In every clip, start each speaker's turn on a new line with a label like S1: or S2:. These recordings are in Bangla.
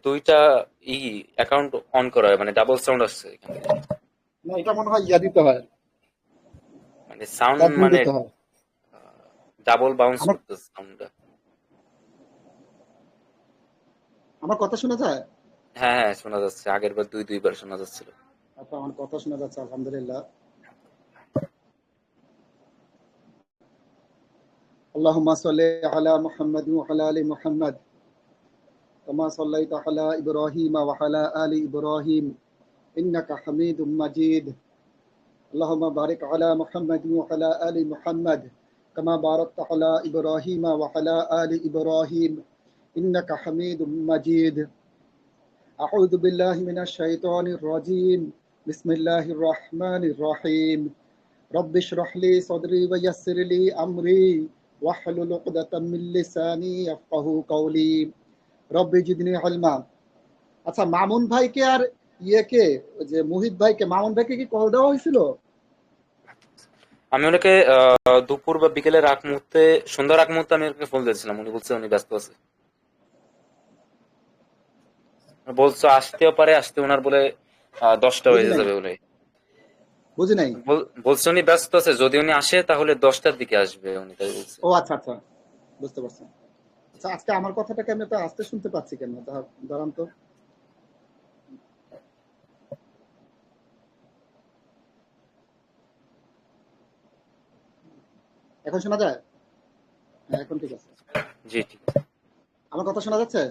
S1: দুইটা ই অ্যাকাউন্ট অন করা হয়, মানে ডাবল সাউন্ড আসছে এখান থেকে।
S2: না, এটা মনে হয় ইয়া দিতে হয়,
S1: মানে সাউন্ড
S2: অ্যাডমিন
S1: মানে
S2: দিতে হয়।
S1: ডাবল বাউন্স
S2: আমার
S1: করতেছে সাউন্ডটা।
S2: আমার কথা শোনা যায়?
S1: হ্যাঁ হ্যাঁ, শোনা যাচ্ছে। আগের বার দুইবার শোনা যাচ্ছিল।
S2: আচ্ছা, আমার কথা শোনা যাচ্ছে, আলহামদুলিল্লাহ। আল্লাহুম্মা সাল্লি আলা মুহাম্মাদ ওয়া আলা আলি মুহাম্মাদ কামা সাল্লাইতা আলা ইব্রাহিম ওয়া আলা আলি ইব্রাহিম ইন্নাকা হামিদুম মাজিদ। আল্লাহুম্মা বারিক আলা মুহাম্মাদ ওয়া আলা আলি মুহাম্মাদ কামা বারাকতা আলা ইব্রাহিম ওয়া আলা আলি ইব্রাহিম ইন্নাকা হামিদুম মাজিদ। আউযু বিল্লাহি মিনাশ শাইতানির রাজীম। বিসমিল্লাহির রহমানির রহিম। রব্বি ইশরাহ লি সাদরি ওয়া ইয়াসসির লি আমরি ওয়াহলুল উকদাতাম মিন লিসানি ইয়াফকাহু কওলি। রব্বি জিদনি ইলমা। আচ্ছা, মামুন ভাইকে আর ইয়েকে, ওই যে মুহিত ভাইকে, মামুন ভাইকে কি কল দেওয়া হয়েছিল?
S1: আমি ওনাকে দুপুর বা বিকেলের আগ মুহূর্তে, সন্ধ্যার আগ মুহূর্তে আমি ওনাকে ফোন দিয়েছিলাম। উনি বলছে উনি ব্যস্ত আছে। বলছো আসতেও পারে, আসতে ওনার বলে 10টা
S2: বুঝি
S1: বেজে
S2: নাই,
S1: যাবে বলে।
S2: বুঝি নাই।
S1: বলছে উনি ব্যস্ত আছে, যদি উনি আসে তাহলে 10টার দিকে আসবে, উনি তাই বলছে।
S2: ও আচ্ছা আচ্ছা, বুঝতে পারছি। আচ্ছা, আজকে আমার কথাটাকে আমি তো আস্তে শুনতে পাচ্ছি কেন? দাঁড়ান তো। এখন শোনা যায়? হ্যাঁ, এখন ঠিক আছে।
S1: জি ঠিক আছে।
S2: আমার কথা শোনা যাচ্ছে?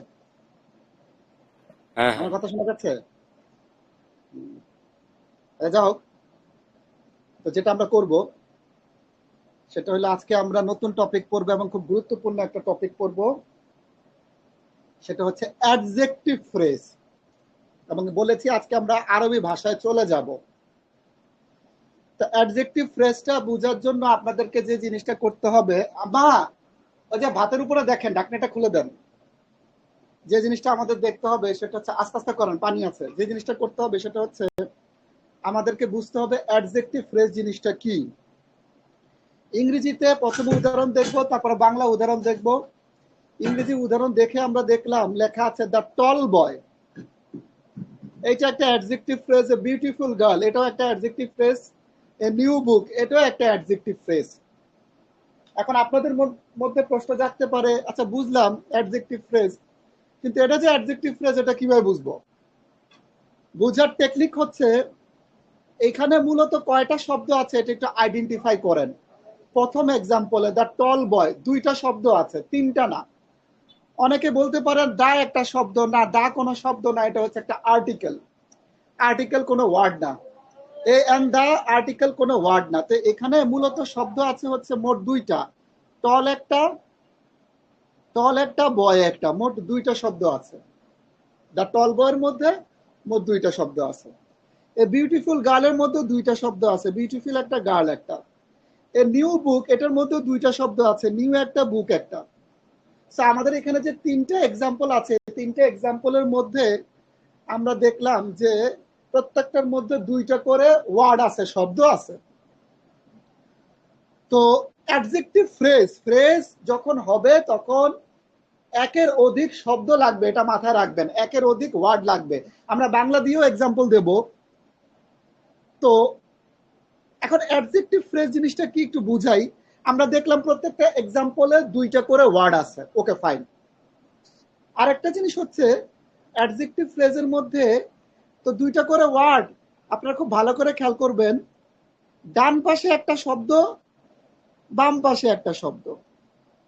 S1: হ্যাঁ
S2: আমার
S1: হ্যাঁ।
S2: কথা শোনা যাচ্ছে? যা হোক, তো যেটা আমরা করব সেটা হলো, আজকে আমরা নতুন টপিক পড়বো এবং খুব গুরুত্বপূর্ণ একটা টপিক পড়বো। সেটা হচ্ছে অ্যাডজেক্টিভ ফ্রেজ। এবং বলেছি আজকে আমরা আরবি ভাষায় চলে যাব। তো অ্যাডজেক্টিভ ফ্রেজটা বোঝার জন্য আপনাদেরকে যে জিনিসটা করতে হবে, মা, ওই যে ভাতের উপরে দেখেন, ঢাকনাটা খুলে দেন। যে জিনিসটা আমাদের দেখতে হবে সেটা হচ্ছে, আস্তে আস্তে করেন, পানি আছে। যে জিনিসটা করতে হবে সেটা হচ্ছে, আমাদেরকে বুঝতে হবে অ্যাডজেক্টিভ ফ্রেজ জিনিসটা কি। ইংরেজিতে প্রথমে উদাহরণ দেখবো, তারপরে বাংলা উদাহরণ দেখবো। ইংরেজি উদাহরণ দেখে আমরা দেখলাম লেখা আছে দ্য টল বয়। এইটা একটা adjective phrase. A beautiful girl, এটাও একটা adjective phrase. A new book, এটাও একটা অ্যাডজেক্টিভ ফ্রেজ। এখন আপনাদের মধ্যে প্রশ্ন জাগতে পারে, আচ্ছা বুঝলাম অ্যাডজেক্টিভ ফ্রেজ, কিন্তু এটা যে অ্যাডজেক্টিভ ফ্রেজ, এটা কিভাবে বুঝবো? বোঝার টেকনিক হচ্ছে, এখানে মূলত কয়টা শব্দ আছে এটা একটু আইডেন্টিফাই করেন। প্রথম এক্সাম্পলে দ্য টল বয়, দুইটা শব্দ আছে, তিনটা না। অনেকে বলতে পারেন দা একটা শব্দ না, দা কোনো শব্দ না, এটা হচ্ছে একটা আর্টিকেল। আর্টিকেল কোনো ওয়ার্ড না। এ এন্ড দা আর্টিকেল কোনো ওয়ার্ড না। তো এখানে মূলত শব্দ আছে হচ্ছে মোট দুইটা। টল একটা, টল একটা, বয় একটা, মোট দুইটা শব্দ আছে। দ্য টল বয়ের মধ্যে মোট দুইটা শব্দ আছে। এ বিউটিফুল গার্লের মধ্যে দুইটা শব্দ আছে, বিউটিফুল একটা, গার্ল একটা। এ নিউ বুক, এটার মধ্যে দুইটা শব্দ আছে, নিউ একটা, বুক একটা। আমাদের এখানে যে তিনটা এক্সাম্পল আছে, তিনটা এক্সাম্পলের মধ্যে আমরা দেখলাম যে প্রত্যেকটার মধ্যে দুইটা করে ওয়ার্ড আছে, শব্দ আছে। তো অ্যাডজেক্টিভ ফ্রেজ, ফ্রেজ যখন হবে তখন একের অধিক শব্দ লাগবে, এটা মাথায় রাখবেন, একের অধিক ওয়ার্ড লাগবে। আমরা বাংলা দিয়েও এক্সাম্পল দেব। তো এখন অ্যাডজেক্টিভ ফ্রেজ জিনিসটা কি একটু বুঝাই। আমরা দেখলাম প্রত্যেকটা এক্সাম্পলে দুইটা করে ওয়ার্ড আছে, ওকে ফাইন। আরেকটা জিনিস হচ্ছে, অ্যাডজেক্টিভ ফ্রেজের মধ্যে তো দুইটা করে ওয়ার্ড, আপনারা খুব ভালো করে খেয়াল করবেন, ডান পাশে একটা শব্দ, বাম পাশে একটা শব্দ,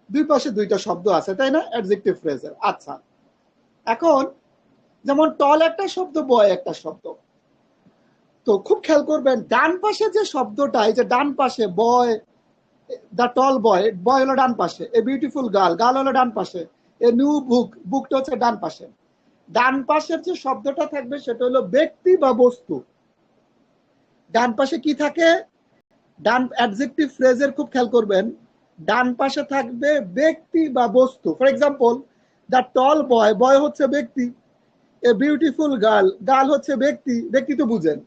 S2: দুই পাশে দুইটা শব্দ আছে, তাই না অ্যাডজেক্টিভ ফ্রেজের? আচ্ছা, এখন যেমন টল একটা শব্দ, বয় একটা শব্দ। তো খুব খেয়াল করবেন, ডান পাশে যে শব্দটা, এই যে ডান পাশে বয়, দ্য টল বয়, বয় হলো ডান পাশে। এ বিউটিফুল গার্ল, গার্ল হলো ডান পাশে। এ নিউ বুক, বুকটা হচ্ছে ডান পাশে। ডান পাশের যে শব্দটা থাকবে সেটা হলো ব্যক্তি বা বস্তু। ডান পাশে কি থাকে? ডান অ্যাডজেক্টিভ ফ্রেজের খুব খেয়াল করবেন, ডান পাশে থাকবে ব্যক্তি বা বস্তু। ফর এক্সাম্পল, দ্য টল বয়, বয় হচ্ছে ব্যক্তি। এ বিউটিফুল গার্ল, গার্ল হচ্ছে ব্যক্তি, ব্যক্তি তো বুঝেন।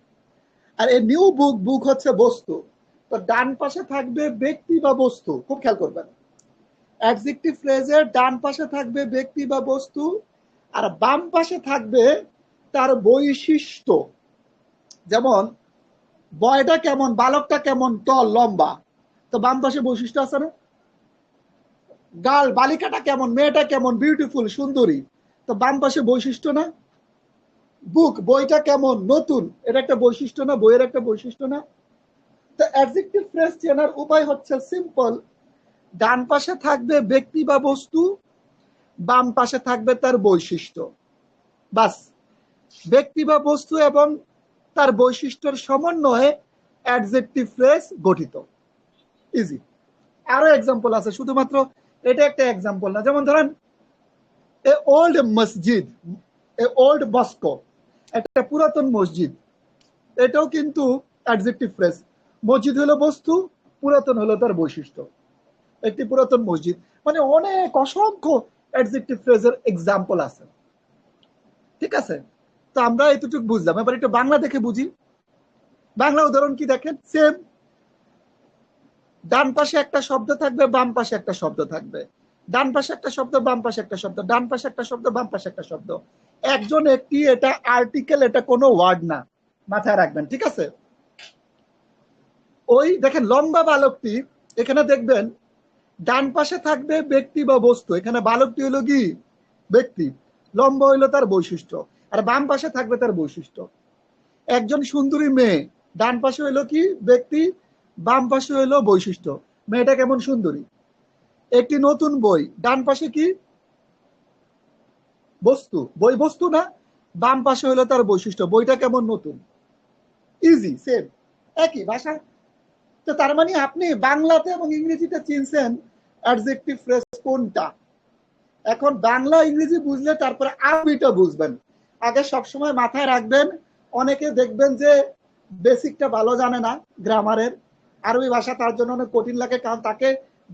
S2: আর এ নিউ বুক, বুক হচ্ছে বস্তু। তো ডান পাশে থাকবে ব্যক্তি বা বস্তু, খুব খেয়াল করবেন। অ্যাডজেক্টিভ ফ্রেজের ডান পাশে থাকবে ব্যক্তি বা বস্তু, আর বাম পাশে থাকবে তার বৈশিষ্ট্য। যেমন বয়টা কেমন, বালকটা কেমন, টল, লম্বা, তো বাম পাশে বৈশিষ্ট্য আছে না? গার্ল, বালিকাটা কেমন, মেয়েটা কেমন, বিউটিফুল, সুন্দরী, তো বাম পাশে বৈশিষ্ট্য না? বুক, বইটা কেমন, নতুন, এটা একটা বৈশিষ্ট্য না? বইয়ের একটা বৈশিষ্ট্য না? তো অ্যাডজেক্টিভ ফ্রেজ চেনার উপায় হচ্ছে সিম্পল। ডান পাশে থাকবে ব্যক্তি বা বস্তু, বাম পাশে থাকবে তার বৈশিষ্ট্য, বাস। ব্যক্তি বা বস্তু এবং তার বৈশিষ্ট্যের সমন্বয়ে অ্যাডজেক্টিভ ফ্রেজ গঠিত। ইজি। আরো এক্সাম্পল আছে, শুধুমাত্র এটা একটা এক্সাম্পল না। যেমন ধরেন এ ওল্ড মসজিদ, এ ওল্ড মস্কো, একটা পুরাতন মসজিদ, এটাও কিন্তু অ্যাডজেক্টিভ ফ্রেজ। মসজিদ হলো বস্তু, পুরাতন হলো তার বৈশিষ্ট্য। একটি পুরাতন মসজিদ, মানে অনেক অসংখ্য অ্যাডজেক্টিভ ফ্রেজের এক্সাম্পল আছে। ঠিক আছে, তো আমরা এতটুকু বুঝলাম, এবার একটু বাংলা দেখে বুঝি। বাংলা উদাহরণ কি দেখেন, সেম। ডান পাশে একটা শব্দ থাকবে, বাম পাশে একটা শব্দ থাকবে। ডান পাশে একটা শব্দ, বাম পাশে একটা শব্দ, ডান পাশে একটা শব্দ, বাম পাশে একটা শব্দ। একজন একটি, এটা আর্টিকেল, এটা কোনো ওয়ার্ড না, মাথায় রাখবেন। ঠিক আছে, ওই দেখেন লম্বা বালকটি, এখানে দেখবেন ডান পাশে থাকবে ব্যক্তি বা বস্তু, এখানে বালকটি হলো কি ব্যক্তি, লম্বা হইলো তার বৈশিষ্ট্য, আর বাম পাশে থাকবে তার বৈশিষ্ট্য। একজন সুন্দরী মেয়ে, ডান পাশে হইলো কি ব্যক্তি, বাম পাশে হইলো বৈশিষ্ট্য, মেয়েটা কেমন সুন্দরী। একটি নতুন বই, ডান পাশে কি বস্তু, বই বস্তু না, বাম পাশে হইলো তার বৈশিষ্ট্য, বইটা কেমন নতুন। ইজি, সেম, একই ভাষা। তো তার মানে আপনি বাংলাতে এবং ইংরেজিতে চিনছেন অ্যাডজেক্টিভ ফ্রেজ কোনটা। এখন বাংলা ইংরেজি বুঝলে তারপরে আরবিটা বুঝবেন। আগে সবসময় মাথায় রাখবেন, অনেকে দেখবেন যে বেসিকটা ভালো জানে না গ্রামারের, আরবি ভাষা তার জন্য অনেক কঠিন লাগে, কারণ তাকে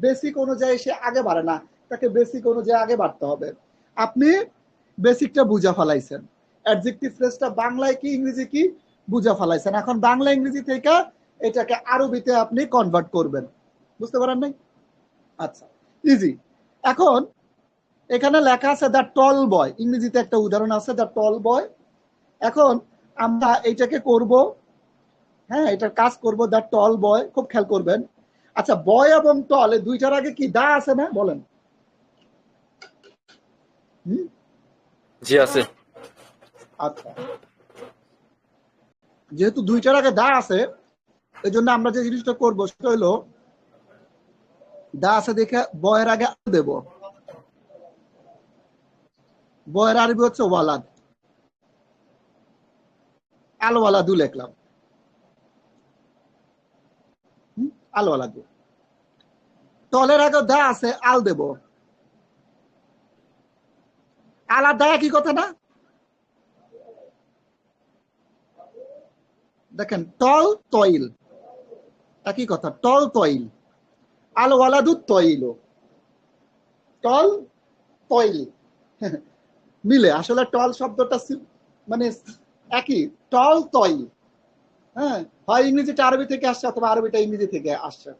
S2: বেসিক অনুযায়ী সে আগে বাড়ে না, তাকে বেসিক অনুযায়ী আগে বাড়তে হবে। আপনি বেসিকটা বুঝা ফেলাইছেন, অ্যাডজেক্টিভ ফ্রেজটা বাংলায় কি ইংরেজি কি বুঝা ফেলাইছেন, এখন বাংলা ইংরেজি থেকে এটাকে আরবিতে আপনি কনভার্ট করবেন। বুঝতে পারেন নাই? আচ্ছা, ইজি। এখন এখানে লেখা আছে দ্য টল বয়, ইংরেজিতে একটা উদাহরণ আছে দ্য টল বয়। এখন আমরা এইটাকে করব, হ্যাঁ এটার কাজ করব দ্য টল বয়, খুব খেয়াল করবেন। আচ্ছা, বয় এবং টল এই দুইটার আগে কি দা আছে না, বলেন? হুম,
S1: জি আছে।
S2: আচ্ছা, যেহেতু দুইটার আগে দা আছে, এই জন্য আমরা যে জিনিসটা করবো সেটা হলো দা আছে দেখে বয়ের আগে দেব। বয়ের আরবি হচ্ছে ওয়ালাদ, আল ওয়ালাদু লিখলাম, আল ওয়ালাদু। টলের আগে দা আছে, আল দেব। আলা দা একই কথা না? দেখেন, টল তইল একই কথা, টল তইল, আল ওয়ালাদু তইল, টল তইল মিলে আসলে টল শব্দটা মানে একই, টল তইল। হ্যাঁ, হয় ইংরেজিটা আরবি থেকে আসছে অথবা আরবিটা ইংরেজি থেকে আসছে,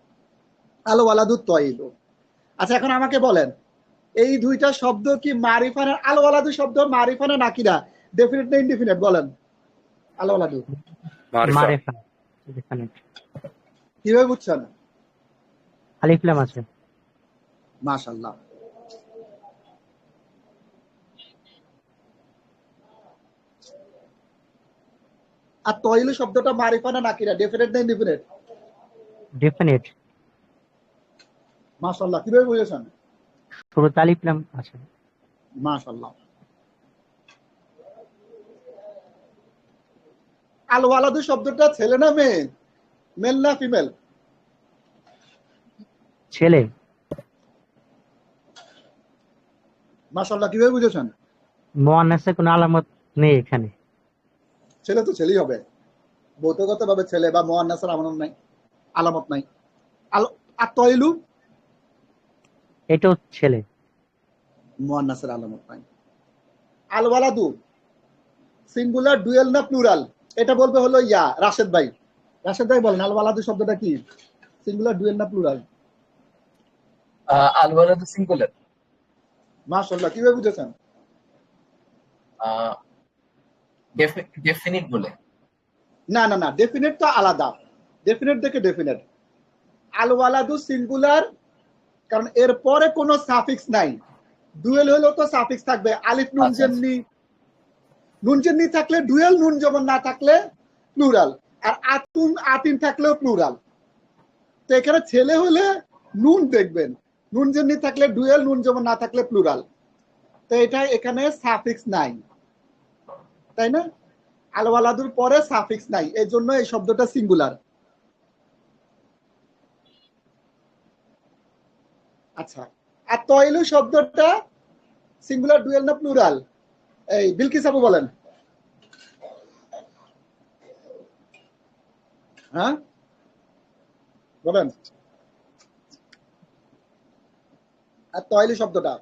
S2: আল ওয়ালাদু তইল। আচ্ছা, এখন আমাকে বলেন, এই দুইটা শব্দ কি মারিফা না? আল ওয়ালাদু শব্দ মারিফা না নাকিরা, ডেফিনিট না ইনডিফিনিট, বলেন? আল ওয়ালাদু
S1: মারিফা।
S3: মারেফা, definite।
S2: কিভাবে বুঝছেন?
S3: আলিফ লাম আছে।
S2: মাশাআল্লাহ। আর তইল শব্দটা মারিফা না নাকিরা, ডেফিনিট না ইনডিফিনিট?
S3: ডেফিনেট।
S2: মাশাআল্লাহ, কিভাবে বুঝেছেন?
S3: শুরুতে আলিফ লাম আছে।
S2: মাশাআল্লাহ। আল ওয়ালাদু শব্দটা ছেলে না মেয়ে, মেল না ফিমেল?
S3: ছেলে।
S2: মাশাআল্লাহ, কিভাবে বুঝেছেন?
S3: মুআন্নাসের কোনো আলামত নেই এখানে।
S2: ছেলে তো ছেলেই হবে, ভৌতগত ভাবে ছেলে, বা মুআন্নাসের আমানত নাই, আলামত নাই। আল আতইলু,
S3: এটাও ছেলে।
S2: মুআন্নাসের আলামত নাই। আল ওয়ালাদু সিঙ্গুলার, ডুয়াল না প্লুরাল? এটা বলবে হলো ইয়া রাশেদ ভাই। রাশেদ ভাই বলেন, আল ওয়ালাদু শব্দটা কি, সিঙ্গুলার, ডুয়াল না প্লুরাল?
S4: আল ওয়ালাদু সিঙ্গুলার।
S2: মাশাআল্লাহ, কিভাবে বুঝেছেন?
S4: ডেফিনিট বলে।
S2: না না না, ডেফিনেট তো আলাদা। ডেফিনেট থেকে ডেফিনেট। আল ওয়ালাদু সিঙ্গুলার, কারণ এর পরে কোনো সাফিক্স নাই। ডুয়েল হলেও তো সাফিক্স থাকবে, আলিফ নুন
S4: আচ্ছা আচ্ছা।
S2: জেননি। নুন জেননি থাকলে ডুয়েল, নুন জবর না থাকলে প্লুরাল। আর আতুন আতিন থাকলেও প্লুরাল। তো এখানে ছেলে হলে নুন দেখবেন, নুন জেননি থাকলে ডুয়েল, নুন জবর না থাকলে প্লুরাল। তো এটা এখানে সাফিক্স নাই, তাই না? আল ওয়ালাদুর পরে সাফিক্স নাই, এই জন্য এই শব্দটা সিঙ্গুলার। আচ্ছা, আর তয়লু শব্দটা সিঙ্গুলার, ডুয়েল না প্লুরাল? এই বিলকিস আপু বলেন। হ্যাঁ বলেন। আর তয়লু শব্দটা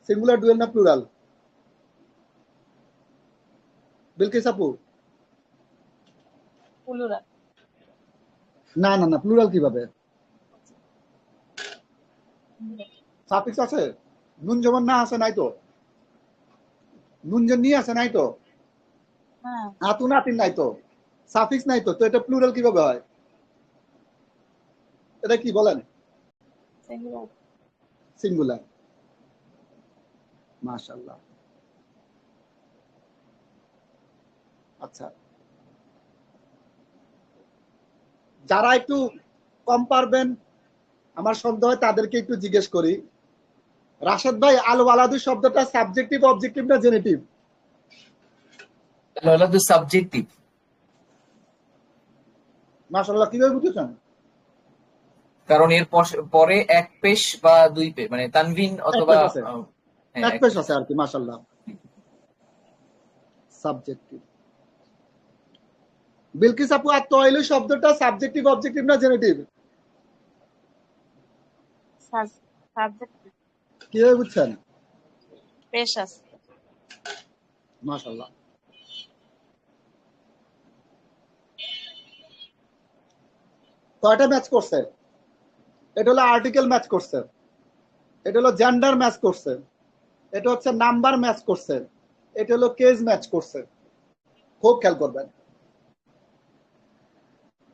S2: সিঙ্গুলার, ডুয়েল না প্লুরাল? বিলকিস আপু।
S5: প্লুরাল।
S2: না না না, প্লুরাল কিভাবে? সাফিক্স আছে, নুন জবর না আছে নাই তো, নুন যে নিয়ে আছে নাই তো,
S5: হ্যাঁ,
S2: আতুন আতিন নাই তো, সাফিক্স নাই তো, তো এটা প্লুরাল কিভাবে হয়? এটা কি বলেন?
S5: সিঙ্গুলার।
S2: সিঙ্গুলার। মাশাআল্লাহ। আচ্ছা, যারা একটু কম পারবেন আমার সন্দেহ হয় তাদেরকে একটু জিজ্ঞেস করি। রাশেদ ভাই, আল ওয়ালাদু শব্দটা সাবজেক্টিভ, অবজেক্টিভ না জেনেটিভ?
S4: ওয়ালাদু সাবজেক্টিভ।
S2: মাশাআল্লাহ, কিভাবে বুঝেছেন?
S4: কারণ এর পরে এক পেশ বা দুই পেশ, মানে তানভিন
S2: এক
S4: অথবা
S2: পেশ আছে,
S4: হ্যাঁ
S2: এক
S4: এক
S2: পেশ
S4: পেশ
S2: আছে
S4: আছে।
S2: আর কি। মাশাআল্লাহ, সাবজেক্টিভ। বিলকিস আপু, আর তয়লু শব্দটা সাবজেক্টিভ, অবজেক্টিভ না জেনেটিভ?
S5: সাবজেক্ট।
S2: কিভাবে বুঝছেন?
S5: পেশ আছে।
S2: মাশাআল্লাহ। কয়টা ম্যাচ করছে? এটা হলো আর্টিকেল ম্যাচ করছে, এটা হলো জেন্ডার ম্যাচ করছে, এটা হচ্ছে নাম্বার ম্যাচ করছে, এটা হলো কেস ম্যাচ করছে। খুব খেয়াল করবেন।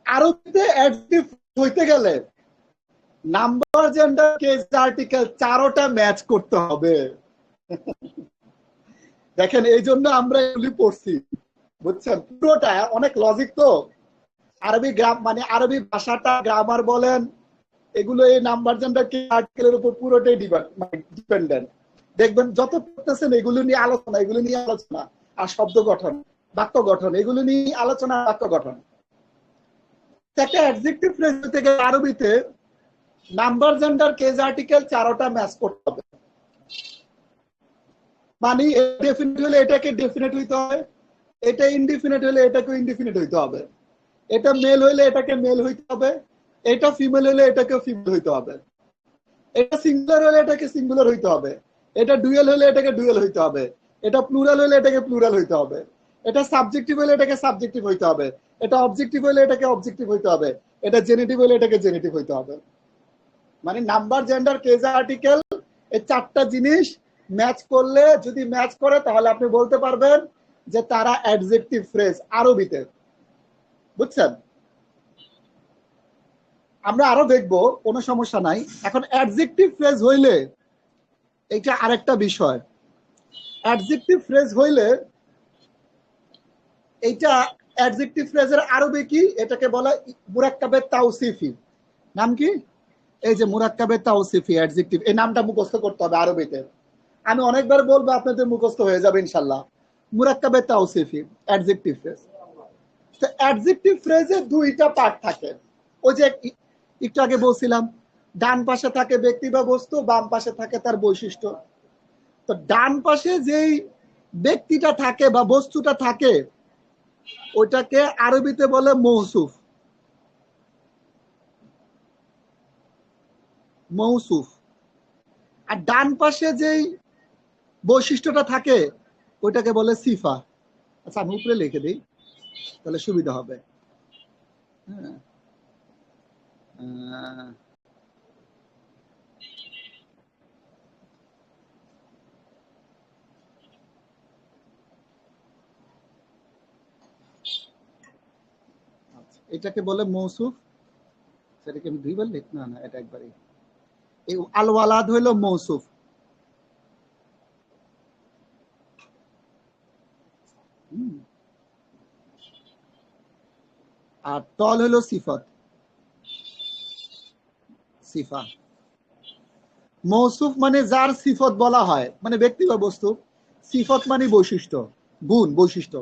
S2: আরবিতে অ্যাডজেক্টিভ হইতে গেলে নাম্বার, জেন্ডার, কেস, আর্টিকেল চারোটা ম্যাচ করতে হবে। দেখেন, এই জন্য আমরা এগুলি পড়ছি, বুঝছেন? পুরোটা অনেক লজিক তো। আরবি মানে আরবি ভাষাটা, গ্রামার বলেন, এগুলো এই নাম্বার, জেন্ডার, কেস, আর্টিকেলের উপর পুরোটাই ডিপেন্ডেন্ট। দেখবেন যত পড়তেছেন এগুলো নিয়ে আলোচনা, এগুলো নিয়ে আলোচনা। আর শব্দ গঠন, বাক্য গঠন, এগুলো নিয়ে আলোচনা, বাক্য গঠন। একটা অ্যাডজেক্টিভ ফ্রেজ হতে গেলে আরবিতে নাম্বার, জেন্ডার, কেস, আর্টিকেল চারোটা ম্যাচ করতে হবে। মানে ডেফিনিট হলে এটাকে ডেফিনিট হইতে হবে, এটা ইনডিফিনিট হলে এটাকে ইনডিফিনিট হইতে হবে, এটা মেল হইলে এটাকে মেল হইতে হবে, এটা ফিমেল হলে এটাকে ফিমেল হইতে হবে, এটা সিঙ্গুলার হলে এটাকে সিঙ্গুলার হইতে হবে, এটা ডুয়েল হলে এটাকে ডুয়েল হইতে হবে, এটা প্লুরাল হলে এটাকে প্লুরাল হইতে হবে, এটা সাবজেক্টিভ হলে এটাকে সাবজেক্টিভ হইতে হবে, এটা অবজেক্টিভ হলে এটাকে অবজেক্টিভ হইতে হবে, এটা জেনেটিভ হলে এটাকে জেনেটিভ হইতে হবে। মানে নাম্বার, জেন্ডার, কেস, আর্টিকেল, এই চারটা জিনিস ম্যাচ করলে, যদি ম্যাচ করে তাহলে আপনি বলতে পারবেন যে তারা অ্যাডজেক্টিভ ফ্রেজ আরবিতে। বুঝছেন? আমরা আরো দেখবো, কোনো সমস্যা নাই। এখন অ্যাডজেক্টিভ ফ্রেজ হইলে এটা আরেকটা বিষয়। অ্যাডজেক্টিভ ফ্রেজ হইলে এইটা, অ্যাডজেক্টিভ ফ্রেজের আরবি কি? এটাকে বলা মুরাক্কাবে তাওসিফি। নাম কি? এই যে মুরাক্কাবে তাওসিফি অ্যাডজেক্টিভ, এই নামটা মুখস্থ করতে হবে আরবিতে। আমি অনেকবার বলবো, আপনাদের মুখস্থ হয়ে যাবে ইনশাল্লাহ। মুরাক্কাবে তাওসিফি অ্যাডজেক্টিভ ফ্রেজ। তো অ্যাডজেক্টিভ ফ্রেজে দুইটা পার্ট থাকে। ওই যে একটু আগে বলছিলাম, ডান পাশে থাকে ব্যক্তি বা বস্তু, বাম পাশে থাকে তার বৈশিষ্ট্য। তো ডান পাশে যেই ব্যক্তিটা থাকে বা বস্তুটা থাকে, ওইটাকে আরবিতে বলে মৌসুফ। মৌসুফ। আর ডান পাশে যেই বৈশিষ্ট্যটা থাকে, ওইটাকে বলে সিফা। আচ্ছা, আমি উপরে লিখে দিই, তাহলে সুবিধা হবে। হ্যাঁ, এটাকে বলে মৌসুফ। সেটাকে আমি দুইবার লিখ, না না এটা একবারই। এই আল ওয়ালাদ হইল মৌসুফ। আর তল হইল সিফত, সিফা। মৌসুফ মানে যার সিফত বলা হয়, মানে ব্যক্তি বা বস্তু। সিফত মানে বৈশিষ্ট্য, গুণ, বৈশিষ্ট্য।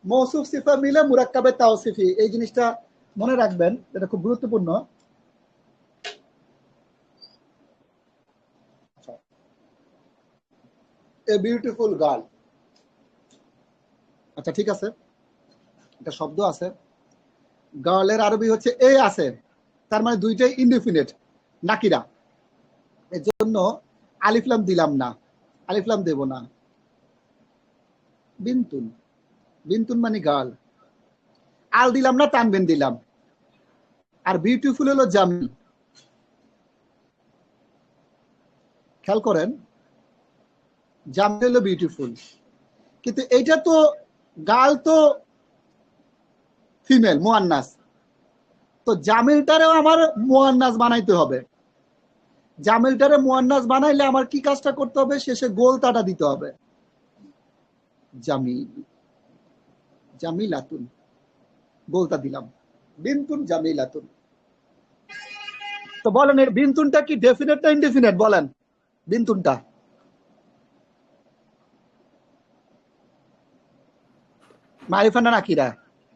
S2: মৌসুফ সিফা মিলে মুরাক্কাবে তাওসিফি, এই জিনিসটা মনে রাখবেন, এটা খুব গুরুত্বপূর্ণ। A beautiful girl. আচ্ছা ঠিক আছে, একটা শব্দ আছে, গার্লের আরবি হচ্ছে এ আছে, তার মানে দুইটাই ইনডিফিনিট, নাকিরা। এর জন্য আলিফলাম দিলাম না, আলিফলাম দেব না। বিন্তুন, বিন্তুন মানে গার্ল। আল দিলাম না, তানবিন দিলাম। আর বিউটিফুল হলো জামিল। খেয়াল করেন, জামিল হলো বিউটিফুল, কিন্তু এইটা তো গার্ল তো ফিমেল, মুয়ান্নাস। তো জামিলটারেও আমার মুয়ান্নাস বানাইতে হবে। জামিলটারে মুয়ান্নাস বানাইলে আমার কি কাজটা করতে হবে? শেষে গোলতাটা দিতে হবে। জামিল, জামিলাতুন, গোলতা দিলাম। বিন্তুন জামিলাতুন। তো বলেন, এর বিন্তুনটা কি ডেফিনেট না ইনডেফিনেট? বলেন বিন্তুনটা। মারিফা না নাকিরা?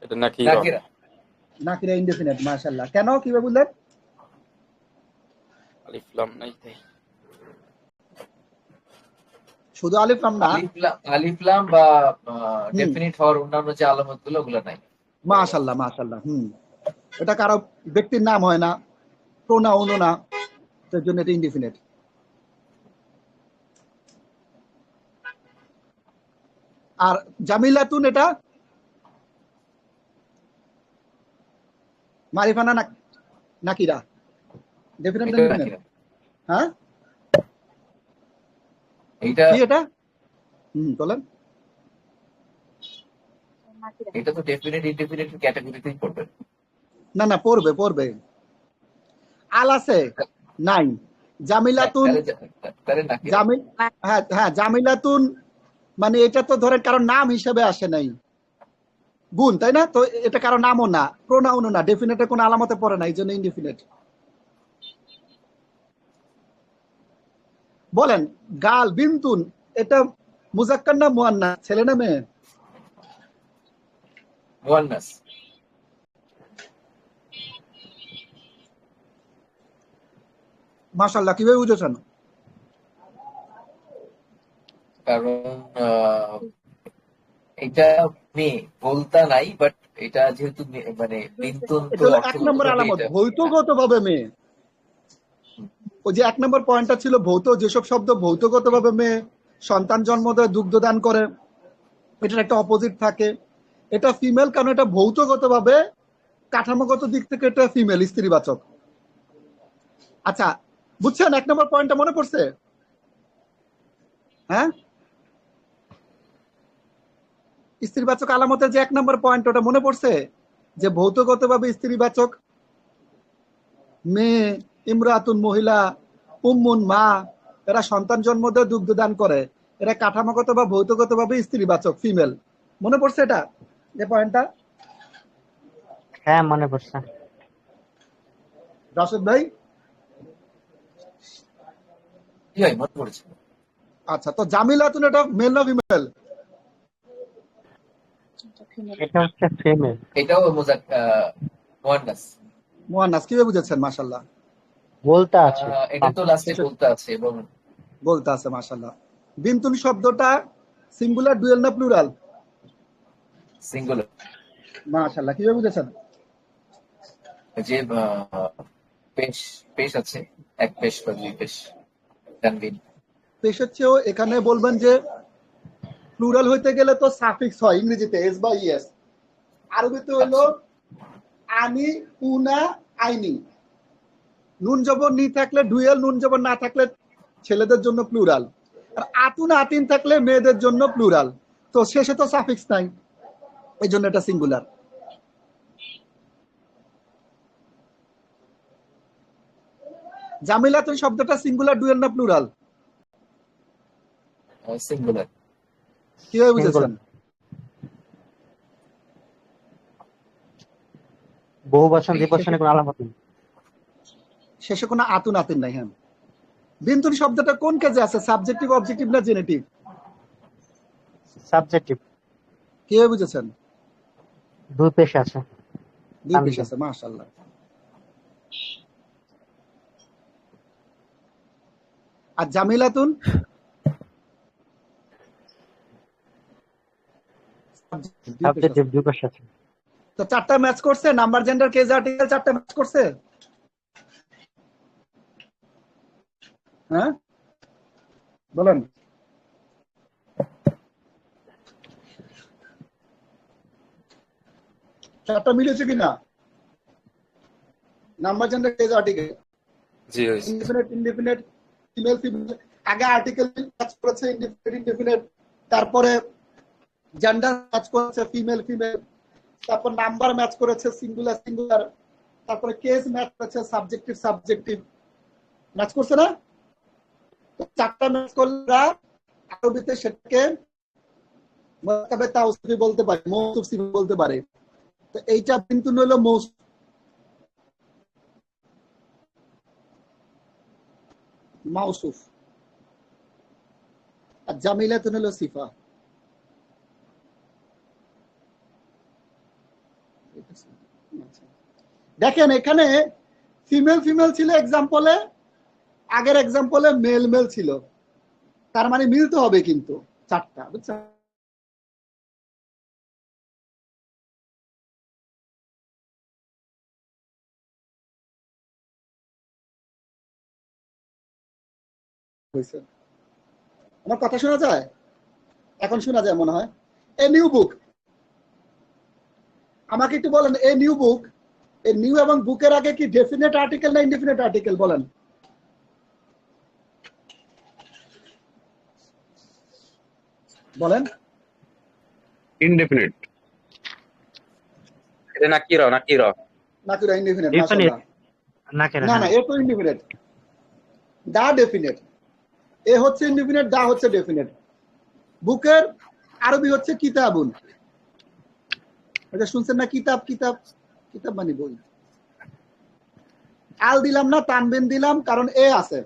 S1: এটা নাকি
S4: নাকিরা।
S2: নাকিরা, ইনডেফিনেট। মাশাআল্লাহ। কেন, কিভাবে বললেন?
S1: আলিফ লাম নাই তাই।
S2: শুধু আলিফ লাম না।
S4: আলিফলাম বা ডেফিনিট হওয়ার অন্যান্য যে আলামত গুলো, ওগুলো নাই।
S2: মাশাআল্লাহ, মাশাআল্লাহ। এটা কারো ব্যক্তির নাম হয় না, প্রোনাউনও না, তার জন্য এটা ইনডিফিনিট। আর জামিলাতুন এটা মারিফা না নাকিরা? ডেফিনেট না
S4: এটা
S2: ইনডিফিনিট?
S4: নাকিরা।
S2: হ্যাঁ,
S4: এইটা
S2: কি এটা? বলেন।
S5: নাকিরা।
S4: এটা তো ডেফিনিট ইনডেফিনিট ক্যাটাগরিতেই পড়বে।
S2: না না, পড়বে পড়বে। আল আছে, নাই। জামিলাতুন,
S4: তাহলে নাকিরা।
S2: জামিল, হ্যাঁ হ্যাঁ, জামিলাতুন মানে এটা তো ধরেন কারো নাম হিসেবে আসে নাই, গুণ, তাই না? তো এটা কারো নামও না, প্রোনাউনও না, ডেফিনেটের কোনো আলামতে পড়ে না, এই জন্য ইনডিফিনিট। বলেন, গাল, বিন্তুন, এটা মুজাক্কার না মুয়ান্নাস, ছেলে না মেয়ে?
S4: মুয়ান্নাস।
S2: মাশাআল্লাহ, কিভাবে বুঝেছেন?
S4: কারণ এটা মেয়ে বলতা নাই, বাট এটা যেহেতু মানে বিন্তুন
S2: এটা
S4: তো
S2: হলো এক
S4: অর্থগত
S2: নম্বর
S4: ভাবে
S2: আলামত,
S4: এটা।
S2: ভৌতগত ভাবে মেয়ে। ওই যে 1 নম্বর পয়েন্টটা ছিল ভৌত, যেসব শব্দ ভৌতগত ভাবে মেয়ে, সন্তান জন্ম দেয়, দুগ্ধ দান করে, এটার একটা অপোজিট থাকে। এটা ফিমেল কারণ এটা ভৌতগত ভাবে, কাঠামোগত দিক থেকে এটা ফিমেল, স্ত্রীবাচক। আচ্ছা বুঝছেন, 1 নম্বর পয়েন্টটা মনে পড়ছে? হ্যাঁ, স্ত্রীবাচক আলামতের যে 1 নম্বর পয়েন্ট, ওটা মনে পড়ছে? যে ভৌতগত ভাবে স্ত্রীবাচক, মেয়ে, ইমরাতুন মহিলা, উম্মুন মা, এরা সন্তান জন্ম দেয়, দুগ্ধ দান করে, এরা কাঠামোগত বা ভৌতগত ভাবে স্ত্রীবাচক, ফিমেল। মনে পড়ছে এটা, যে পয়েন্টটা?
S3: হ্যাঁ, মনে পড়ছে।
S2: রাশেদ ভাই?
S4: কি হয় মনে পড়েছে।
S2: আচ্ছা, তো জামিলাতুন এটা মেল না ফিমেল?
S5: এটা ফিমেল।
S3: এটা হচ্ছে ফিমেল।
S4: এটাও মুয়ান্নাস।
S2: মুয়ান্নাস, কিভাবে বুঝেছেন? মাশাআল্লাহ,
S3: বলতে আছে।
S4: এটা তো লাস্টে বলতে আছে এবং
S2: বলতে আছে। মাশাআল্লাহ। বিন্তুন শব্দটা সিঙ্গুলার, ডুয়াল না প্লুরাল?
S4: সিঙ্গুলার।
S2: মাশাআল্লাহ, কিভাবে বুঝেছেন?
S4: যে পেশ পেশ আছে, এক পেশ বা দুই পেশ, তানবিন।
S2: পেশের চেয়েও এখানে বলবেন যে প্লুরাল হইতে গেলে তো সাফিক্স হয়, ইংরেজিতে এস বা ইএস, আরবিতে হইলো আনি, উনা, আইনি। নুন জবর নি থাকলে ডুয়েল, নুন জবর না থাকলে ছেলেদের জন্য প্লুরাল, আর আতুন আতিন থাকলে মেয়েদের জন্য প্লুরাল। তো শেষে তো সাফিক্স নাই, এই জন্য এটা সিঙ্গুলার। জামিলাতুন শব্দটা সিঙ্গুলার ডুয়াল না প্লুরাল?
S4: সিঙ্গুলার।
S2: কিভাবে
S3: সিঙ্গুলার।
S2: বুঝেছেন?
S3: বহু বচন দ্বিবচনে কোনো আলামত নেই।
S2: শেষে কোনো আতুন আতুন নাই। হ্যাঁ, বিন্তুন শব্দটা কোন কেজে আছে, সাবজেক্টিভ, অবজেক্টিভ না জেনেটিভ?
S3: সাবজেক্টিভ।
S2: কিভাবে বুঝেছেন?
S3: দুই পেশ আছে।
S2: দুই পেশ আছে, মাশাআল্লাহ। আর জামিলাতুন দুই পেশ আছে।
S3: সাবজেক্টিভ দুই পেশ আছে।
S2: তো চারটা ম্যাচ করছে, নাম্বার, জেন্ডার, কেজ, আর্টিকেল চারটা ম্যাচ করছে। হ্যাঁ বলেন। চারটা মিলেছে কিনা? নাম্বার, জেন্ডার, কেজ, আর্টিকেল,
S1: জি হয়েছে।
S2: Indefinite, indefinite, female, female. আগে আর্টিকেল ম্যাচ করেছে, ইনডিফিনিট, ইনডিফিনিট, তারপরে জেন্ডার ম্যাচ করেছে, ফিমেল, ফিমেল, তারপর নাম্বার ম্যাচ করেছে, সিঙ্গুলার, সিঙ্গুলার, তারপরে কেস ম্যাচ করেছে, সাবজেক্টিভ, সাবজেক্টিভ ম্যাচ করছে না? চারটা ম্যাচ করলে আরবিতে সেটাকে মুরাক্কাবে তাওসিফি বলতে পারে, মৌসুফ সিফি বলতে পারে। তো এইটা কিন্তু হলো মৌসুফ, মাউসুফ, আর জামিলাতুন হলো সিফা। দেখেন এখানে ফিমেল ফিমেল ছিল এক্সাম্পলে, আগের এক্সাম্পলে মেল মেল ছিল, তার মানে মিলতে হবে কিন্তু চারটা, বুঝছেন? আমার কথা শোনা যায়? এখন শোনা যায় মনে হয়। এ নিউ বুক, আমাকে একটু বলেন, এ নিউ বুক, এই নিউ এবং বুকের আগে কি ডেফিনেট আর্টিকেল না ইনডিফিনিট আর্টিকেল বলেন? বলেন।
S6: ইনডেফিনিট।
S1: এটা নাকিরা, নাকিরা।
S2: নাকি ইনডিফিনিট?
S3: Definite
S2: মাশাআল্লাহ।
S3: না কেন?
S2: না না, এ তো ইনডিফিনিট, দা ডেফিনিট। এ হচ্ছে ইনডিফিনিট, দা হচ্ছে ডেফিনিট। বুকের আরবি হচ্ছে কিতাবুন। এটা শুনছেন না? কিতাব, কিতাব, কিতাব মানে বই। আল দিলাম না, তানবিন দিলাম, কারণ এ আছে।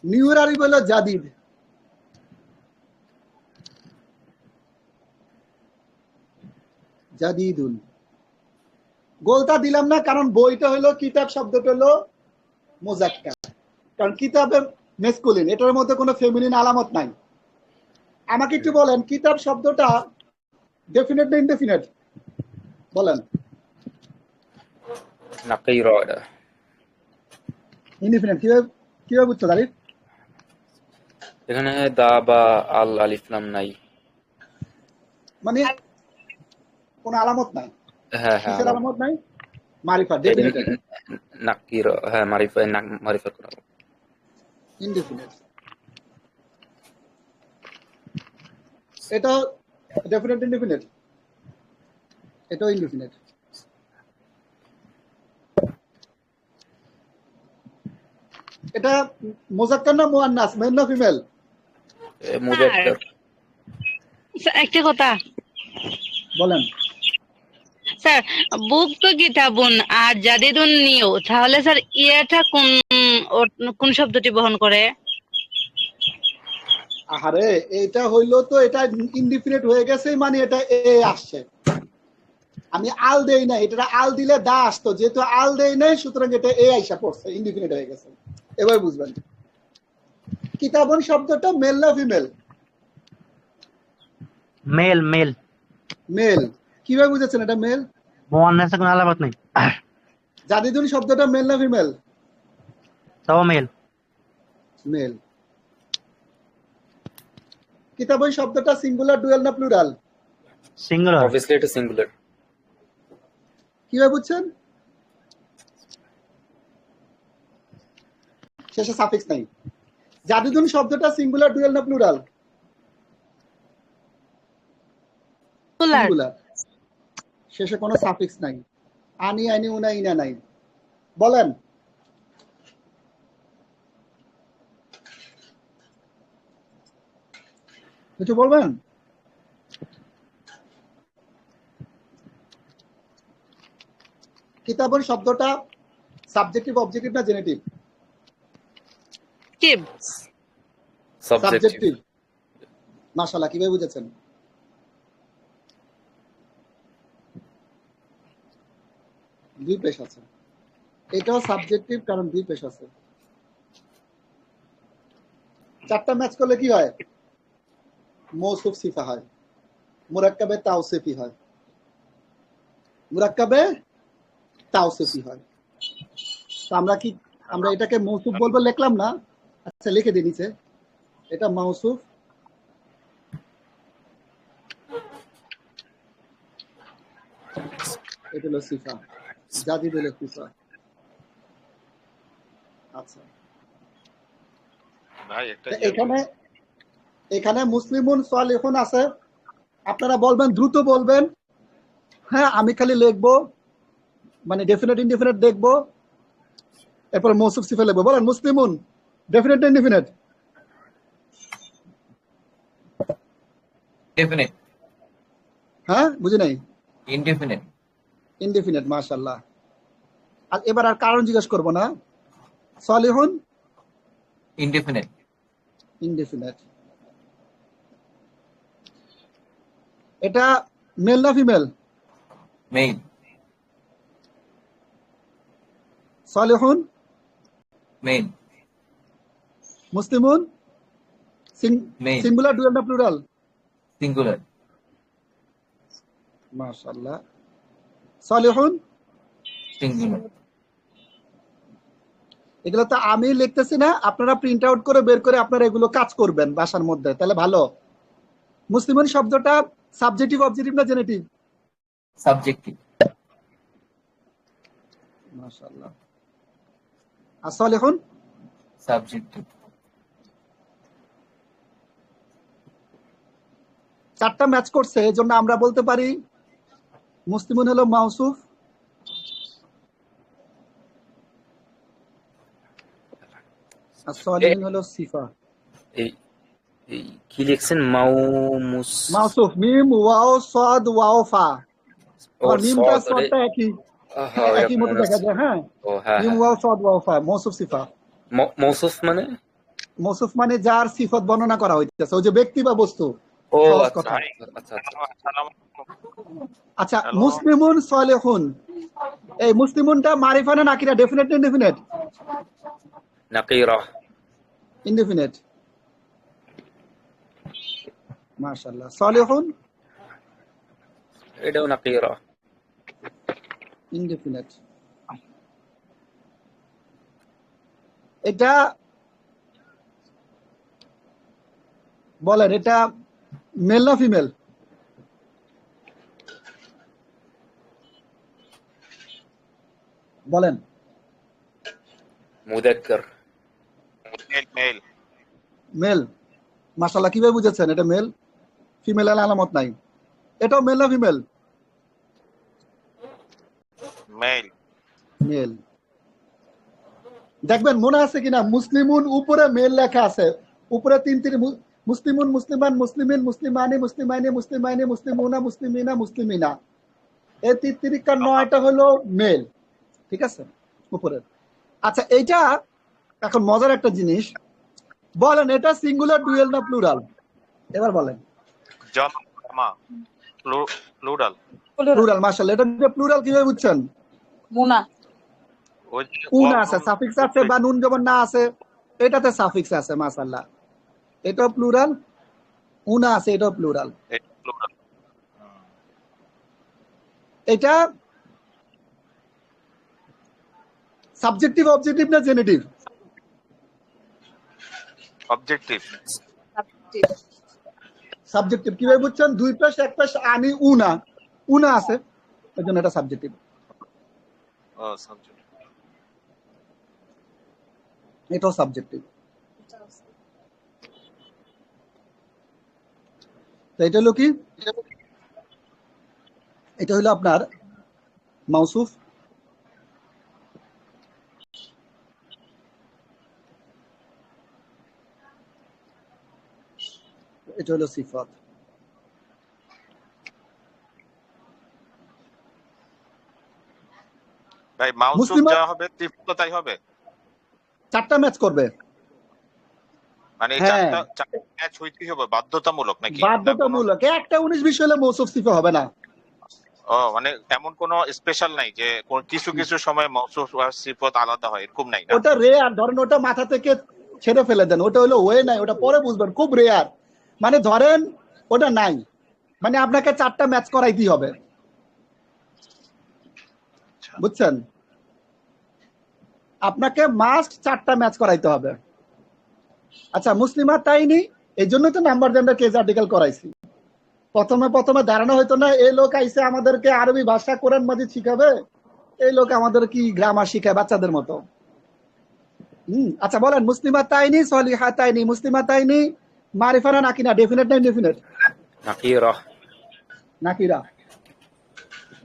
S2: নিউর আরবি হলো জাদিদ। জাদিদুন। গোলতা দিলাম না, কারণ বইটা হলো, কিতাব শব্দটা হলো মুজাক্কার, কারণ কিতাবে মেসকুলিন, এটার মধ্যে কোনো ফেমিনিন আলামত নাই। আমাকে একটু বলেন, কিতাব শব্দটা ডেফিনেট না ইনডেফিনেট বলেন?
S1: নাকিরা এটা।
S2: ইনডেফিনেট। কিভাবে কিভাবে বুঝছো তারিফ?
S1: এখানে দা বা আল আলিফ লাম নাই।
S2: মানে কোনো আলামত নাই,
S1: হ্যাঁ হ্যাঁ,
S2: কিসের আলামত নাই? মারিফা, ডেফিনেট।
S1: নাকিরা, হ্যাঁ মারিফা, মারিফা করা।
S2: ইনডেফিনেট। এটা ডেফিনেট, ইনডেফিনেট, এটাও ইনডেফিনেট। এটা মুজাক্কার না মুয়ান্নাস, মেল না ফিমেল?
S1: মুজাক্কার।
S5: একটা কথা
S2: বলেন।
S5: স্যার, বুক তো কিতাবুন আর জাদিদুন নিউ, তাহলে স্যার ইয়েটা কোন কোন শব্দটি বহন করে?
S2: আহারে, এটা হইলো তো, এটা ইনডিফিনিট হয়ে গেছে, মানে এটা এ আসছে। আমি আল দেই নাই, এটা আল দিলে দা আসতো, যেহেতু আল দেই নাই সুতরাং এটা এ আইসা পড়ছে, ইনডিফিনিট হয়ে গেছে। এবার বুঝবেন। কিতাবন শব্দটা মেল না ফিমেল?
S3: Male male.
S2: মেল। কিভাবে বুঝেছেন এটা মেল?
S3: মুয়ান্নাসে কোনো আলামত নেই।
S2: জাদিদুন শব্দটা মেল না ফিমেল?
S3: তাও মেল।
S2: মেল। কিতাবন শব্দটা সিঙ্গুলার, ডুয়াল না প্লুরাল?
S3: সিঙ্গুলার।
S1: অবভিয়াসলি এটা সিঙ্গুলার।
S2: কিভাবে বুঝছেন? শেষে সাফিক্স নাই। জাদিদুন শব্দটা সিঙ্গুলার, ডুয়াল না প্লুরাল? সিঙ্গুলার। শেষে কোনো সাফিক্স নাই, আনি আনি উনা ইনা নাই। বলেন। কিছু বলবেন? কিতাবুন শব্দটা সাবজেক্টিভ, অবজেক্টিভ না জেনেটিভ?
S5: টিপ
S1: সাবজেক্টিভ।
S2: সাবজেক্টিভ। মাশাআল্লাহ, কিভাবে বুঝেছেন? দুই পেশ আছে। এটাও সাবজেক্টিভ, কারণ দুই পেশ আছে। চারটা ম্যাচ করলে কি হয়? মৌসুফ সিফা হয়, মুরাক্কাবে তাওসিফি হয়, মুরাক্কাবে তাওসিফি হয়। তো আমরা এটাকে মৌসুফ বলবো, লিখলাম না? আচ্ছা, লিখে দিই নিচে, এটা মৌসুফ, এটা হলো সিফা, জাদিদ হলো সিফা। আচ্ছা,
S6: ভাই একটা
S2: তো এখানে মুসলিমুন সালিহুন আছে। আপনারা বলবেন, দ্রুত বলবেন। হ্যাঁ, আমি খালি লিখবো, মানে ডেফিনেট ইনডেফিনেট দেখবো, এরপর মৌসুফ সিফা লিখবো। বলেন, মুসলিমুন ডেফিনেট ইনডেফিনেট?
S4: ডেফিনেট।
S2: হ্যাঁ, বুঝি নাই।
S4: ইনডেফিনেট।
S2: ইনডেফিনেট, মাশাআল্লাহ। আর এবার আর কারণ জিজ্ঞেস করবো না। সালিহুন
S4: ইনডেফিনেট।
S2: ইনডেফিনেট। এটা মেল না ফিমেল?
S4: মেইল।
S2: সালিহুন
S4: মেইল।
S2: মুসলিমুন
S4: মেইল।
S2: সিঙ্গুলার, ডুয়াল না প্লুরাল?
S4: সিঙ্গুলার।
S2: মাশাআল্লাহ। সালিহুন
S4: সিঙ্গুলার।
S2: এগুলো তো আমি লিখতেছি না, আপনারা প্রিন্ট আউট করে বের করে আপনারা এগুলো কাজ করবেন বাসার মধ্যে, তাহলে ভালো। মুসলিমুন শব্দটা সাবজেক্টিভ, অবজেক্টিভ না জেনেটিভ?
S4: সাবজেক্টিভ।
S2: মাশাআল্লাহ। আর সালিহুন?
S4: সাবজেক্টিভ।
S2: চারটা ম্যাচ করছে, এজন্য আমরা বলতে পারি মুসলিমুন হলো মাউসুফ, আর সালিহুন হলো সিফা।
S1: এই এই কি লিখছেন?
S2: মাউসুফ, মিম ওয়াও সাদ ওয়াও ফা। আর মিমটা সাদটা একই, একই মতো দেখা যায়। হ্যাঁ,
S1: ও হ্যাঁ
S2: মিম
S1: হ্যাঁ।
S2: ওয়াও সাদ ওয়াও ফা, মৌসুফ সিফা।
S1: মৌসুফ মানে?
S2: মৌসুফ মানে যার সিফত বর্ণনা করা হইতেছে, ওই যে ব্যক্তি বা বস্তু।
S1: ও
S2: সহজ
S1: আচ্ছা
S2: কথা।
S1: আচ্ছা আচ্ছা।
S6: সালাম।
S2: আচ্ছা,
S6: হ্যালো।
S2: মুসলিমুন সালেহুন, এই মুসলিমুনটা মারিফা না নাকিরা? ডেফিনেট না ইনডেফিনেট?
S1: নাকিরা।
S2: ইনডেফিনেট। মাশাআল্লাহ। সালেহুন
S1: এটাও নাকিরা।
S2: ইনডেফিনেট। এটা বলেন, এটা মেল না ফিমেল? বলেন।
S1: মুদাক্কার।
S6: মেল।
S2: মেল। মাশাআল্লাহ, কিভাবে বুঝেছেন এটা মেল? ফিমেল এর আলামত নাই। এটাও মেল না ফিমেল?
S6: মেল।
S2: মেল। দেখবেন মনে আছে কিনা, মুসলিমুন উপরে মেল লেখা আছে, উপরে তিন মুসলিমুন, মুসলিমান, মুসলিমিন, মুসলিমানি, মুসলিমাইনি, মুসলিমাইনি, মুসলিমুনা, মুসলিমিনা, মুসলিমিনা। এই তিরিকা 9টা হলো মেল, ঠিক আছে, উপরে। আচ্ছা, এইটা এখন মজার একটা জিনিস। বলেন, এটা সিঙ্গুলার, ডুয়াল না প্লুরাল? এবার বলেন।
S6: জামা। প্লুরাল।
S2: প্লুরাল। মাশাআল্লাহ। এটা প্লুরাল কিভাবে বুঝছেন?
S7: মুনা।
S6: ওই যে
S2: উন আছে, সাফিক্স আছে, বা নুন যেমন না আছে, এটাতে সাফিক্স আছে। মাশাআল্লাহ, এটাও প্লুরাল। উনা আছে, এটাও প্লুরাল।
S6: প্লুরাল।
S2: এটা সাবজেক্টিভ, অবজেক্টিভ না জেনেটিভ?
S6: অবজেক্টিভ।
S2: সাবজেক্টিভ। কিভাবে বুঝছেন? দুই পেশ, এক পেশ আনি উনা, উনা আছে, এই জন্য এটা সাবজেক্টিভ।
S6: ও সাবজেক্ট।
S2: এটাও সাবজেক্টিভ। তো এটা হলো কি? এটা হলো আপনার মাউসুফ। এটা হলো সিফাত।
S6: ভাই মাউসুফ
S2: মুসলিমাত
S6: যা হবে সিফাত তাই হবে,
S2: 4টা ম্যাচ করবে।
S6: মানে এই
S2: হ্যাঁ,
S6: চারটা ম্যাচ হইতেই হবে বাধ্যতামূলক নাকি? না কোনো
S2: বাধ্যতামূলক। একটা 19-20 হলে মৌসুফ সিফা হবে না।
S6: মানে এমন কোনো স্পেশাল নাই যে কিছু কিছু সময় মাউসুফ আর সিফাত আলাদা হয়, এরকম নাই না?
S2: ওটা রেয়ার, ধরেন ওটা মাথা থেকে ছেড়ে ফেলে দেন, ওটা হলো ওয়ে নাই, ওটা পরে বুঝবেন, খুব রেয়ার। মানে ধরেন ওটা নাই, মানে আপনাকে 4টা ম্যাচ করাইতেই হবে, বুঝছেন? আপনাকে মাস্ট 4টা ম্যাচ করাইতে হবে। আচ্ছা, মুসলিমা তাইনি, এই জন্য তো নাম্বার জেন্ডার কেস আর্টিকেল করাইছি। প্রথমে ধারণা হইতো না এই লোক আইসে আমাদেরকে আরবি ভাষা কোরআন মাজিদ শিখাবে, এই লোক আমাদের কি গ্রামার শিখায় বাচ্চাদের মতো। আচ্ছা বলেন, মুসলিমা তাইনি, সলিহা তাইনি, মুসলিমা তাইনি মারিফা না নাকি না? ডেফিনেট না ইনডেফিনেট?
S1: নাকিরা।
S2: নাকিরা।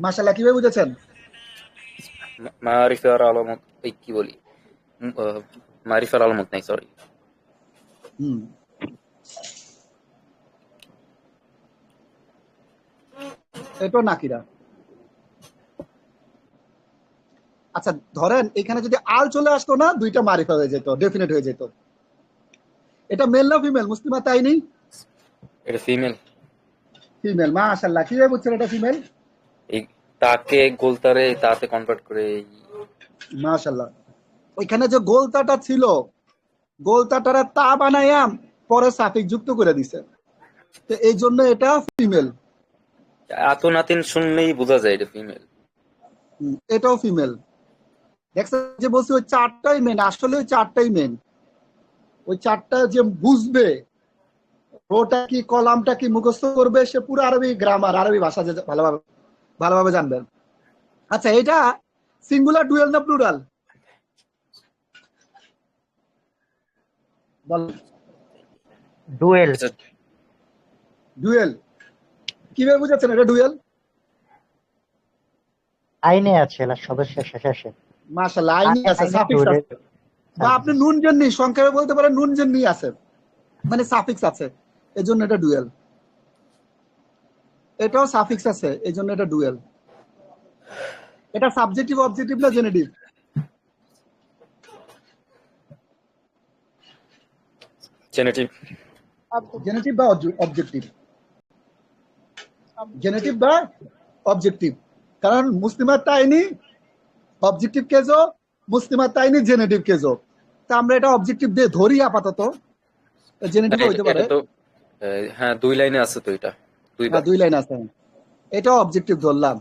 S2: মাশাআল্লাহ, কিভাবে বুঝেছেন?
S1: মারিফার আলামত, এই কি বলি, মারিফার আলামত নাই, সরি।
S2: হুম, এটা নাকিরা। আচ্ছা ধরেন এখানে যদি আল চলে আসতো না, 2টা মারিফা হয়ে যেত, ডেফিনেট হয়ে যেত। এটা মেল না ফিমেল? মুসলিমা তাইনি
S1: এটা ফিমেল।
S2: ফিমেল। মাশাআল্লাহ, কিভাবে বুঝছেন এটা ফিমেল?
S1: এই তাকে গোলতারে তাতে কনভার্ট করে
S2: মাশাআল্লাহ, এখানে যে গোলতাটা ছিল, গোলতাটারে তা বানায়াম পরে সাফিক যুক্ত করে দিছে, তো এই জন্য এটা ফিমেল।
S1: আতুনাতিন শুনলেই বোঝা যায় এটা ফিমেল।
S2: এটাও ফিমেল। দেখছেন যে বলছি ওই 4টাই মেন, আসলে ওই 4টাই মেন। ওই 4টা যে বুঝবে, রোটা কি কলামটা কি মুখস্থ করবে, সে পুরো আরবি গ্রামার, আরবি ভাষা যে ভালোভাবে জানবেন। আচ্ছা, এটা সিঙ্গুলার, ডুয়াল না প্লুরাল? বল।
S3: ডুয়েল।
S2: ডুয়েল। কিভাবে বুঝাচ্ছেন এটা ডুয়েল?
S3: আইনে আছে সদস্যের শেষে।
S2: মাশাআল্লাহ, আইনি আছে, সাফিক্স
S3: ডুয়েল।
S2: আছে, বা আপনি নুন জেননি সংক্ষেপে বলতে পারেন, নুন জেননি আছে, মানে সাফিক্স আছে, এজন্য এটা ডুয়েল। এটাও সাফিক্স আছে, এজন্য এটা ডুয়েল। এটা সাবজেক্টিভ, অবজেক্টিভ না জেনেটিভ?
S1: জেনেটিভ।
S2: জেনেটিভ বা অবজেক্টিভ? জেনেটিভ বা অবজেক্টিভ, কারণ মুসলিমা তাইনি অবজেক্টিভ কেজো, মুসলিমা তাইনি জেনেটিভ কেজো। তা আমরা এটা অবজেক্টিভ দিয়ে ধরি আপাতত, জেনেটিভ হইতে পারে।
S1: এটা তো হ্যাঁ 2 লাইনে আছে তো, এটা
S2: 2 লাইন আছে, এটা অবজেক্টিভ ধরলাম।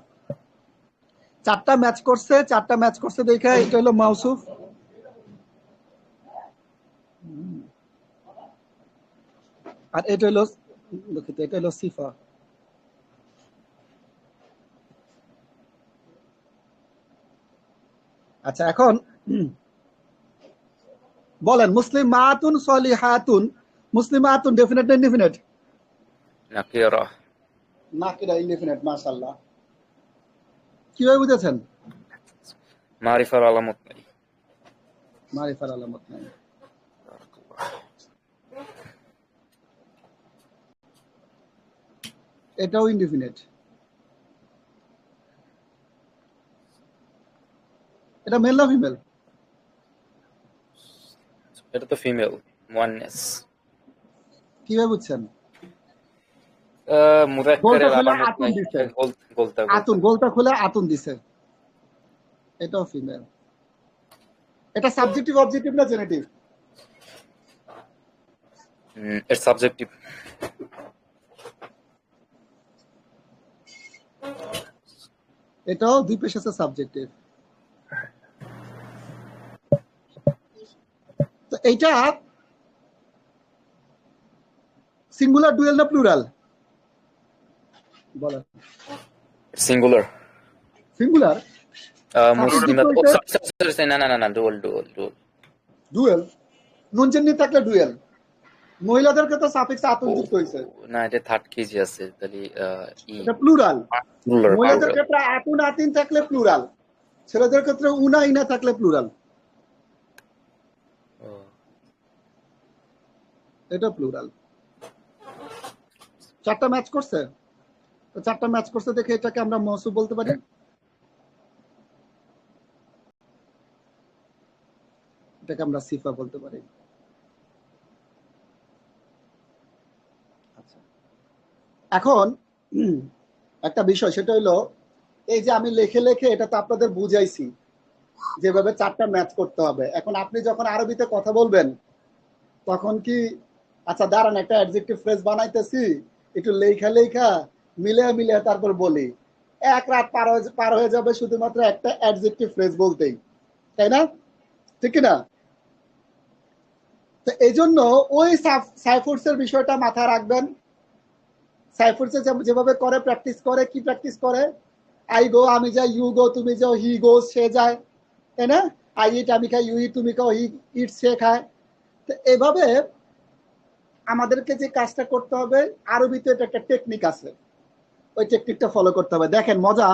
S2: 4টা ম্যাচ করছে দেখা এটা হলো মাউসুফ। আর এটা হলো দুঃখিত, এটা হলো সিফা। আচ্ছা এখন বলেন, মুসলিমাতুন সলিহাতুন, মুসলিমাতুন ডেফিনেট না ইনডেফিনেট?
S1: নাকিরা।
S2: নাকিরা, ইনডেফিনেট। মাশাআল্লাহ, কিভাবে বুঝেছেন?
S1: মারিফার আলামত নাই।
S2: মারিফার আলামত নাই। এটাও ইনডেফিনেট। এটা মেল না ফিমেল?
S1: এটা তো ফিমেল, মুয়ান্নাস।
S2: কিভাবে বুঝছেন?
S1: মুযাক্কারের
S2: গোলটা খুলে
S1: আলামত
S2: আতুন
S1: নাই।
S2: দিছে,
S1: গোলতা
S2: আতুন, গোলটা খুলে আতুন দিছে, এটাও ফিমেল। এটা সাবজেক্টিভ, অবজেক্টিভ না জেনেটিভ?
S1: এর সাবজেক্টিভ।
S2: এটাও 2 পেশ আছে, সাবজেক্টিভ। তো এইটা সিঙ্গুলার, ডুয়াল না প্লুরাল? বলেন।
S1: সিঙ্গুলার।
S2: সিঙ্গুলার।
S1: মুসলিমাত, না ডুয়াল।
S2: ডুয়াল। নুন চিহ্ন থাকলে ডুয়াল। মহিলাদের ক্ষেত্রে সাফিক্স আতুন যুক্ত হইছে,
S1: না এটা থার্ড কেজি আছে, তাহলে
S2: এটা প্লুরাল।
S1: প্লুরাল।
S2: মহিলাদের ক্ষেত্রে আতুন আতিন থাকলে প্লুরাল, ছেলেদের ক্ষেত্রে উনা ইনা থাকলে প্লুরাল, এটা প্লুরাল। চারটা ম্যাচ করছে, তো চারটা ম্যাচ করছে দেখে এটাকে আমরা মৌসুফ বলতে পারি। এটাকে আমরা সিফা বলতে পারি। আচ্ছা, এখন একটা বিষয়, সেটা হলো এই যে আমি লেখে লেখে এটা তো আপনাদের বুঝাইছি যেভাবে চারটা ম্যাচ করতে হবে। এখন আপনি যখন আরবিতে কথা বলবেন তখন কি, আচ্ছা দাঁড়ান একটা অ্যাডজেক্টিভ ফ্রেজ বানাইতেছি, একটু লেখা লেখা মিলে মিলে তারপর বলি, এক রাত পার হয়ে যাবে শুধুমাত্র একটা অ্যাডজেক্টিভ ফ্রেজ বলতেই, তাই না? ঠিক না? তো এই জন্য ওই সাইফোর্সের বিষয়টা মাথায় রাখবেন। সাইফোর্সে যেভাবে করে প্র্যাকটিস করে, কি প্র্যাকটিস করে, আই গো আমি যাই, ইউ গো তুমি যাও, হি গোস সে যায়, তাই না? আই ইট আমি খাই, ইউ ইট তুমি খাও, হি ইট সে খায়। তো এভাবে আমাদেরকে যে কাজটা করতে হবে, আরবিতে এটা একটা টেকনিক আছে, ওই টেকনিকটা ফলো করতে হবে। দেখেন মজা,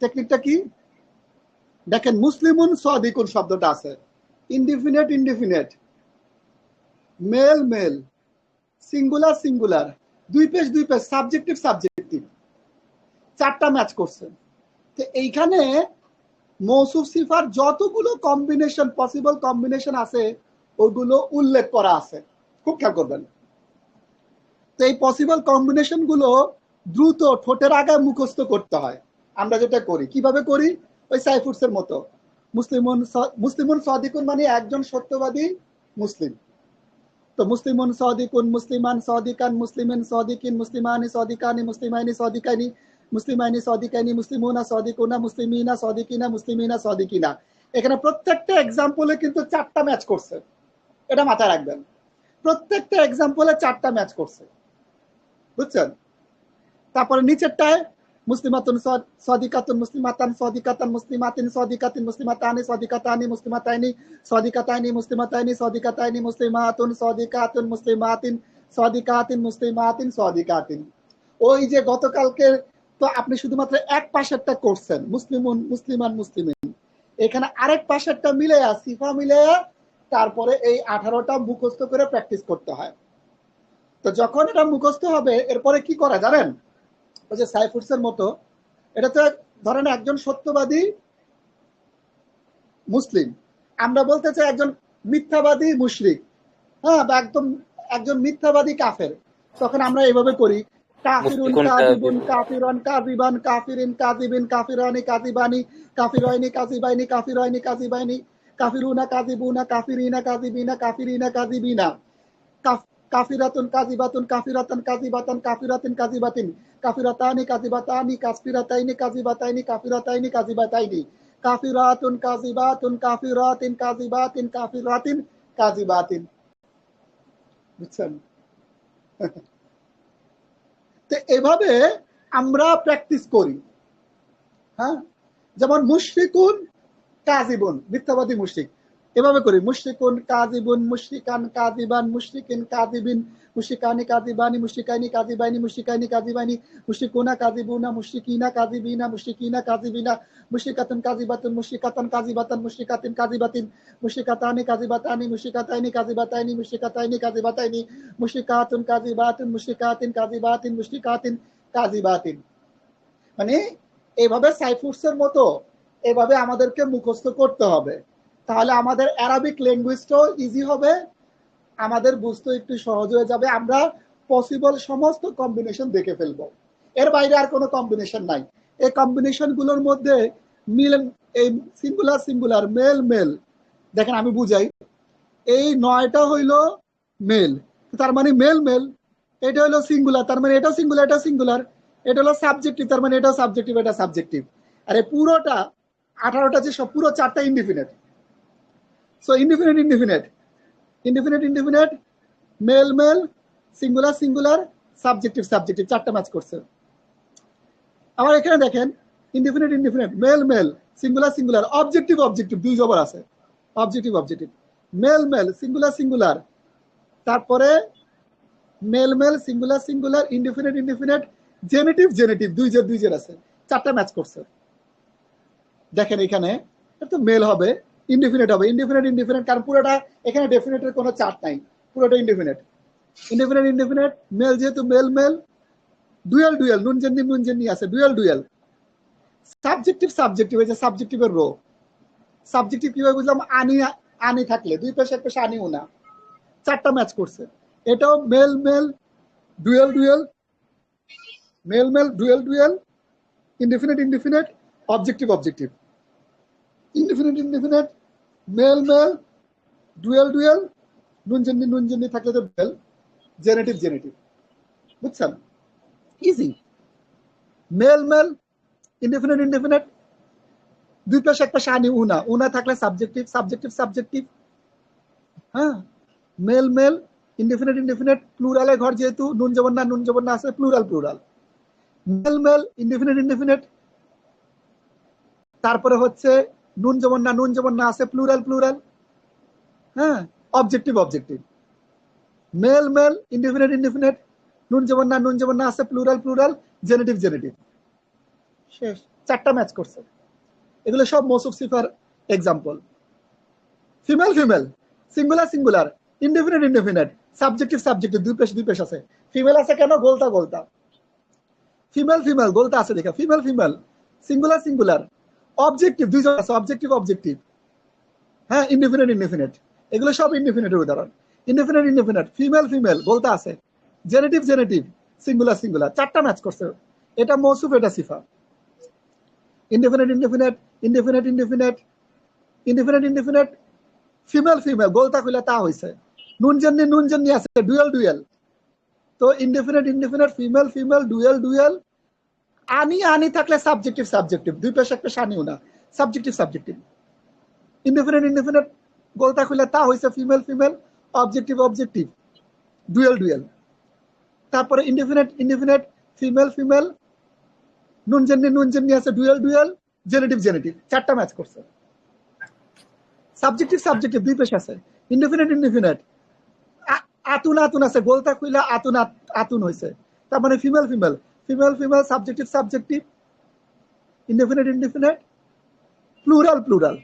S2: টেকনিকটা কি দেখেন, মুসলিমুন সাদিকুন শব্দটা আছে, indefinite indefinite, male male, singular singular, দুই পেশ সাবজেক্টিভ সাবজেক্টিভ, চারটা ম্যাচ করছে। তো এইখানে মৌসুফ সিফার যতগুলো কম্বিনেশন, পসিবল কম্বিনেশন আছে ওগুলো উল্লেখ করা আছে, খুব খেয়াল করবেন। তো এই পসিবল কম্বিনেশন গুলো দ্রুত ঠোঁটের আগে মুখস্থ করতে হয়। আমরা যেটা করি, কিভাবে করি, ওই সাইফুডসের মতো, মুসলিমুন সাদিকুন মানে একজন সত্যবাদী মুসলিম। তো মুসলিমুন সাদিকুন, মুসলিমান সাদিকান, মুসলিমিন সাদিকিন, মুসলিমানি সাদিকানি, মুসলিমাইনি সাদিকানি, মুসলিমাইনি সাদিকানি, মুসলিমুনা সাদিকুনা, মুসলিমিনা সাদিকিনা, মুসলিমিনা সাদিকিনা। এখানে প্রত্যেকটা এক্সাম্পলে কিন্তু চারটা ম্যাচ করছে, এটা মাথায় রাখবেন। প্রত্যেকটা এক্সাম্পলে চারটা ম্যাচ করছে, বুঝছেন? তারপরে নিচেরটায় মুসলিমাতুন সাদিকাতুন, মুসলিমাতান সাদিকাতান, মুসলিমাতিন সাদিকাতিন, মুসলিমাতানি সাদিকাতানি, মুসলিমাতাইনি সাদিকাতাইনি, মুসলিমাতাইনি সাদিকাতাইনি, মুসলিমাতুন সাদিকাতুন, মুসলিমাতিন সাদিকাতিন, মুসলিমাতিন সাদিকাতিন। ওই যে গতকালকে তো আপনি শুধুমাত্র এক পাশেরটা করছেন, মুসলিমুন, মুসলিমান, মুসলিমিন, এখানে আরেক পাশেরটা মিলে সিফা মিলে তারপরে এই 18টা মুখস্থ করে প্র্যাকটিস করতে হয়। তো যখন এটা মুখস্থ হবে এরপরে কি করা জানেন, ওই যে সাইফুডসের মতো, এটা তো ধরেন একজন সত্যবাদী মুসলিম, আমরা বলতে চাই একজন মিথ্যাবাদী মুশরিক, হ্যাঁ, বা একজন মিথ্যাবাদী কাফের, তখন আমরা এইভাবে করি, কাফিরুন কাযিবুন, কাফিরান কাযিবান, কাফিরিন কাযিবিন, কাফিরানি কাযিবানি, কাফিরাইনি কাযিবাইনি, কাফিরাইনি কাযিবাইনি, কাফিরুনা কাযিবুনা, কাফিরিনা কাযিবিনা, কাফিরিনা কাযিবিনা, কাফিরাতুন কাযিবাতুন, কাফিরাতান কাযিবাতান, কাফিরাতিন কাযিবাতিন, কাফিরাতানি কাযিবাতানি, কাফিরাতাইনি কাযিবাতাইনি, কাফিরাতাইনি কাযিবাতাইনি, কাফিরাতুন কাযিবাতুন, কাফিরাতিন কাযিবাতিন, কাফিরাতিন কাযিবাতিন। বুঝছেন? তো এভাবে আমরা প্র্যাকটিস করি। হ্যাঁ, যেমন মুশরিকুন কাযিবুন, মিথ্যাবাদী মুশরিক, এভাবে করি, মুশরিকুন কাযিবুন, মুশরিকান কাযিবান, মুশরিকিন কাযিবিন, মুশরিকানি কাযিবানি, মুশরিকাইনি কাযিবাইনি, মুশরিকাইনি কাযিবাইনি, মুশরিকুনা কাযিবুনা, মুশরিকিনা কাযিবিনা, মুশরিকিনা কাযিবিনা, মুশরিকাতুন কাযিবাতুন, মুশরিকাতান কাযিবাতান, মুশরিকাতিন কাযিবাতিন, মুশরিকাতানি কাযিবাতানি, মুশরিকাতাইনি কাযিবাতাইনি, মুশরিকাতাইনি কাযিবাতাইনি, মুশরিকাতুন কাযিবাতুন, মুশরিকাতিন কাযিবাতিন, মুশরিকাতিন কাযিবাতিন। মানে এইভাবে সাইফুডসের মতো এভাবে আমাদেরকে মুখস্থ করতে হবে, তাহলে আমাদের অ্যারাবিক ল্যাঙ্গুয়েজটাও ইজি হবে, আমাদের বুঝতে একটু সহজ হয়ে যাবে, আমরা পসিবল সমস্ত কম্বিনেশন দেখে ফেলবো, এর বাইরে আর কোনো কম্বিনেশন নাই। এই কম্বিনেশন গুলোর মধ্যে মিল, এই সিঙ্গুলার সিঙ্গুলার, মেল মেল, দেখেন আমি বুঝাই, এই 9টা হইল মেল, তার মানে মেল মেল, এটা হলো সিঙ্গুলার, তার মানে এটাও সিঙ্গুলার, এটা সিঙ্গুলার, এটা হলো সাবজেক্টিভ, তার মানে এটাও সাবজেক্টিভ, এটা সাবজেক্টিভ। আর এই পুরোটা 18টা যে সব পুরো চারটা indefinite. So indefinite indefinite, indefinite indefinite, male male, singular singular, subjective subjective, চারটা ম্যাচ করছে। আবার এখানে দেখেন indefinite indefinite, male male, singular singular, objective objective, দুই জবর আছে, objective objective, male male, singular singular, তারপরে male male, singular singular, indefinite indefinite, genitive genitive, দুই জের আছে, চারটা ম্যাচ করছে। দেখেন এখানে তো মেল হবে, ইনডিফিনিট হবে, ইনডিফিনিট ইনডিফিনিট, কারণ পুরোটা এখানে ডেফিনিটের কোনো চার্ট নাই, পুরোটা ইনডিফিনিট। ইনডেফিনিট ইনডেফিনিট মেল যেহেতু মেল মেল, ডুয়েল ডুয়েল নুন জেন্নি আছে, ডুয়েল ডুয়েল। সাবজেক্টিভ সাবজেক্টিভ, এই যে সাবজেক্টিভের রো। সাবজেক্টিভ কিভাবে বুঝলাম? আনি আনি থাকলে দুই পাশে এক পাশে আনিও না, চারটা ম্যাচ করছে। এটাও male male dual dual, male male dual dual, indefinite indefinite, objective objective, indefinite indefinite, male male dual dual, নুন জেন্নি থাকলে তো ডুয়েল, জেনেটিভ জেনেটিভ। বুঝছেন? Easy. Mail male indefinite indefinite, দুই পাশে এক পাশে আনি উনা, উনা থাকলে সাবজেক্টিভ সাবজেক্টিভ সাবজেক্টিভ। হ্যাঁ, মেল মেল ইনডেফিনিট ইনডেফিনিট, প্লুরালে ঘর যেহেতু নুন জবর না আছে, plural plural. Mail male indefinite indefinite, তারপরে হচ্ছে নুন জবর না আছে, প্লুরাল প্লুরাল। হ্যাঁ, objective objective. Male male indefinite indefinite, নুন জবর না আছে, প্লুরাল প্লুরাল, জেনেটিভ জেনেটিভ। শেষ, চারটা ম্যাচ করছে। এগুলো সব মৌসুফ সিফার example. Female female, singular singular, indefinite indefinite, subjective subjective, দুই পেশ আছে। ফিমেল আছে কেন? গোলতা গোলতা। ফিমেল ফিমেল গোলতা আছে দেখা, female female, singular singular, objective দুইজন আছে, অবজেক্টিভ অবজেক্টিভ। হ্যাঁ, ইনডেফিনিট ইনডেফিনিট, এগুলো সব ইনডেফিনিটের উদাহরণ। ইনডেফিনিট ইনডেফিনিট, ফিমেল ফিমেল গোলতা আছে, জেনেটিভ জেনেটিভ, সিঙ্গুলার সিঙ্গুলার, চারটা ম্যাচ করছে। এটা মৌসুফ, এটা সিফা। Indefinite indefinite, indefinite indefinite, indefinite indefinite, female female গোলতা খুলে তা হইছে, নুন জেন্নি আছে, ডুয়েল ডুয়েল। তো indefinite indefinite, female female, dual dual. আনি থাকলে সাবজেক্টিভ সাবজেক্টিভ, দুই পেশ এক পেশ আনিও না, সাবজেক্টিভ সাবজেক্টিভ। ইনডেফিনিট ইনডেফিনিট গোলতা খুলে তা হইছে, female female, objective objective, dual dual. তারপরে ইনডেফিনিট ইনডেফিনিট, ফিমেল ফিমেল, নুন জেন্নি আছে, ডুয়েল ডুয়েল, জেনেটিভ জেনেটিভ, চারটা ম্যাচ করছে। সাবজেক্টিভ সাবজেক্টিভ, দুই পেশ আছে। ইনডেফিনিট ইনডেফিনিট, আতুন আছে, গোলতা খুইলা আতুন হইছে, তার মানে female female, female female, subjective subjective, indefinite indefinite, plural plural,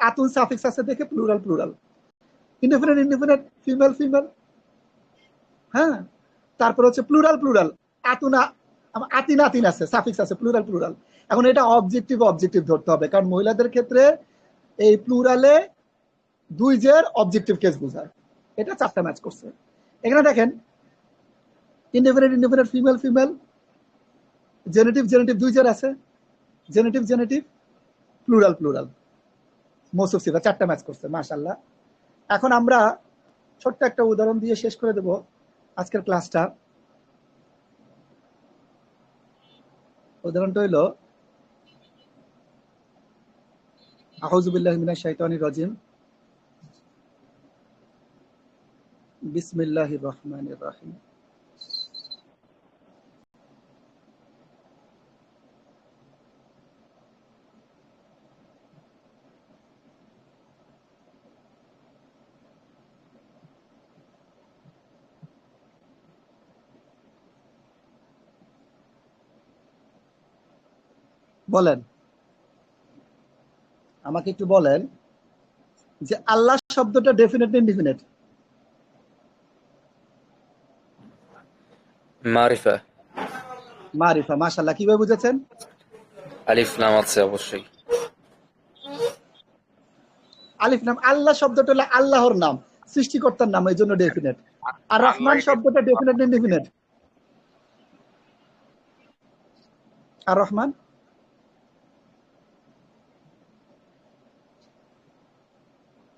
S2: আতুন সাফিক্স আছে দেখে plural plural. Indefinite indefinite, female female. হ্যাঁ, তারপর হচ্ছে প্লুরাল প্লুরাল, আতিন আছে, সাফিক্স আছে, প্লুরাল প্লুরাল। এখন এটা অবজেক্টিভ অবজেক্টিভ ধরতে হবে, কারণ মহিলাদের ক্ষেত্রে এই প্লুরালে দুই জের অবজেক্টিভ কেস বোঝায়। এটা চারটা ম্যাচ করছে। এখানে দেখেন, indefinite indefinite, female female, genitive genitive, দুই জের আছে, জেনেটিভ জেনেটিভ, প্লুরাল প্লুরাল, মৌসুফ সিফা, চারটা ম্যাচ করছে। মাশাআল্লাহ। এখন আমরা ছোট্ট একটা উদাহরণ দিয়ে শেষ করে দেব আজকের ক্লাসটা। উদাহরণটা হইল, আউযু বিল্লাহি মিনাশ শাইতানির রাজিম, বিসমিল্লাহির রহমানির রহিম। বলেন, আমাকে একটু বলেন যে আল্লাহ শব্দটা ডেফিনেট না ইনডিফিনিট?
S1: মারিফা।
S2: মারিফা। মাশাআল্লাহ। কিভাবে বুঝেছেন?
S1: আলিফ লাম আছে অবশ্যই।
S2: আলিফ নাম, আল্লাহ শব্দটা হলো আল্লাহর নাম, সৃষ্টিকর্তার নাম, এই জন্য ডেফিনেট। আর রহমান শব্দটা ডেফিনেট না ইনডিফিনিট? আর রহমান,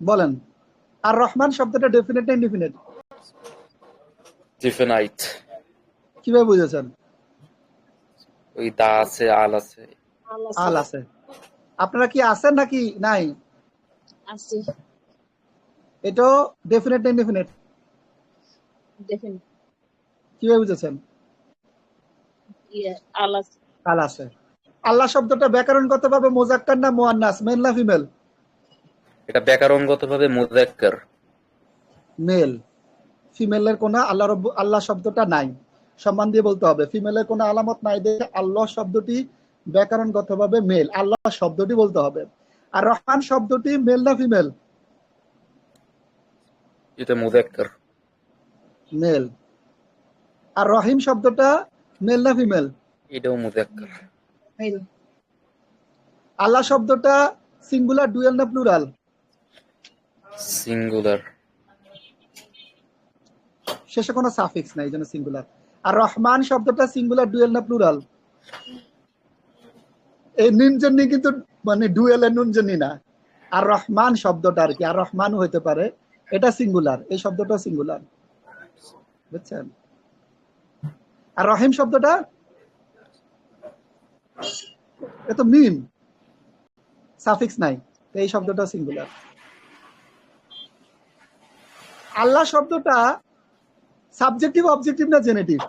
S2: বলেন, আর রহমান শব্দটা ডেফিনেট না ইনডিফিনিট?
S1: ডিফিনাইট।
S2: কিভাবে বুঝেছেন?
S1: ওই দা আছে, আল আছে।
S2: আল আছে। আপনারা কি আছেন নাকি নাই?
S7: আছি।
S2: এটাও ডেফিনেট না ইনডিফিনিট?
S7: ডেফিনেট।
S2: কিভাবে বুঝেছেন?
S7: আল আছে।
S2: আল আছে। আল্লাহ শব্দটা ব্যাকরণগতভাবে মুযাক্কার না মুআন্নাস, মেল না ফিমেল?
S1: এটা ব্যাকরণগতভাবে মুযাক্কার।
S2: মেল। ফিমেলের কোনো আল্লাহ শব্দটা নাই, সম্মান দিয়ে বলতে হবে। ফিমেলের কোনো আলামত নাই দেখে আল্লাহ শব্দটি ব্যাকরণগতভাবে মেল, আল্লাহ শব্দটি বলতে হবে। আর রহমান শব্দটি মেল না ফিমেল?
S1: এটা মুযাক্কার।
S2: মেল। আর রহিম শব্দটা মেল না ফিমেল?
S1: এটাও মুদাক্কার।
S7: মেল।
S2: আল্লাহ শব্দটা সিঙ্গুলার, ডুয়াল না প্লুরাল?
S1: সিঙ্গুলার।
S2: শেষে কোনো সাফিক্স নাই, এই জন্য সিঙ্গুলার। আর রহমান শব্দটা সিঙ্গুলার, ডুয়াল না প্লুরাল? এই নুন জন্নি কিন্তু মানে ডুয়েলের নুন জন্নি না। আর রহমান শব্দটা আর কি, আর রহমানও হইতে পারে, এটা সিঙ্গুলার, এই শব্দটা সিঙ্গুলার, বুঝছেন? আর রহিম শব্দটা এত মিম, সাফিক্স নাই, তো এই শব্দটা সিঙ্গুলার। আল্লাহ শব্দটা সাবজেক্টিভ, অবজেক্টিভ না জেনেটিভ?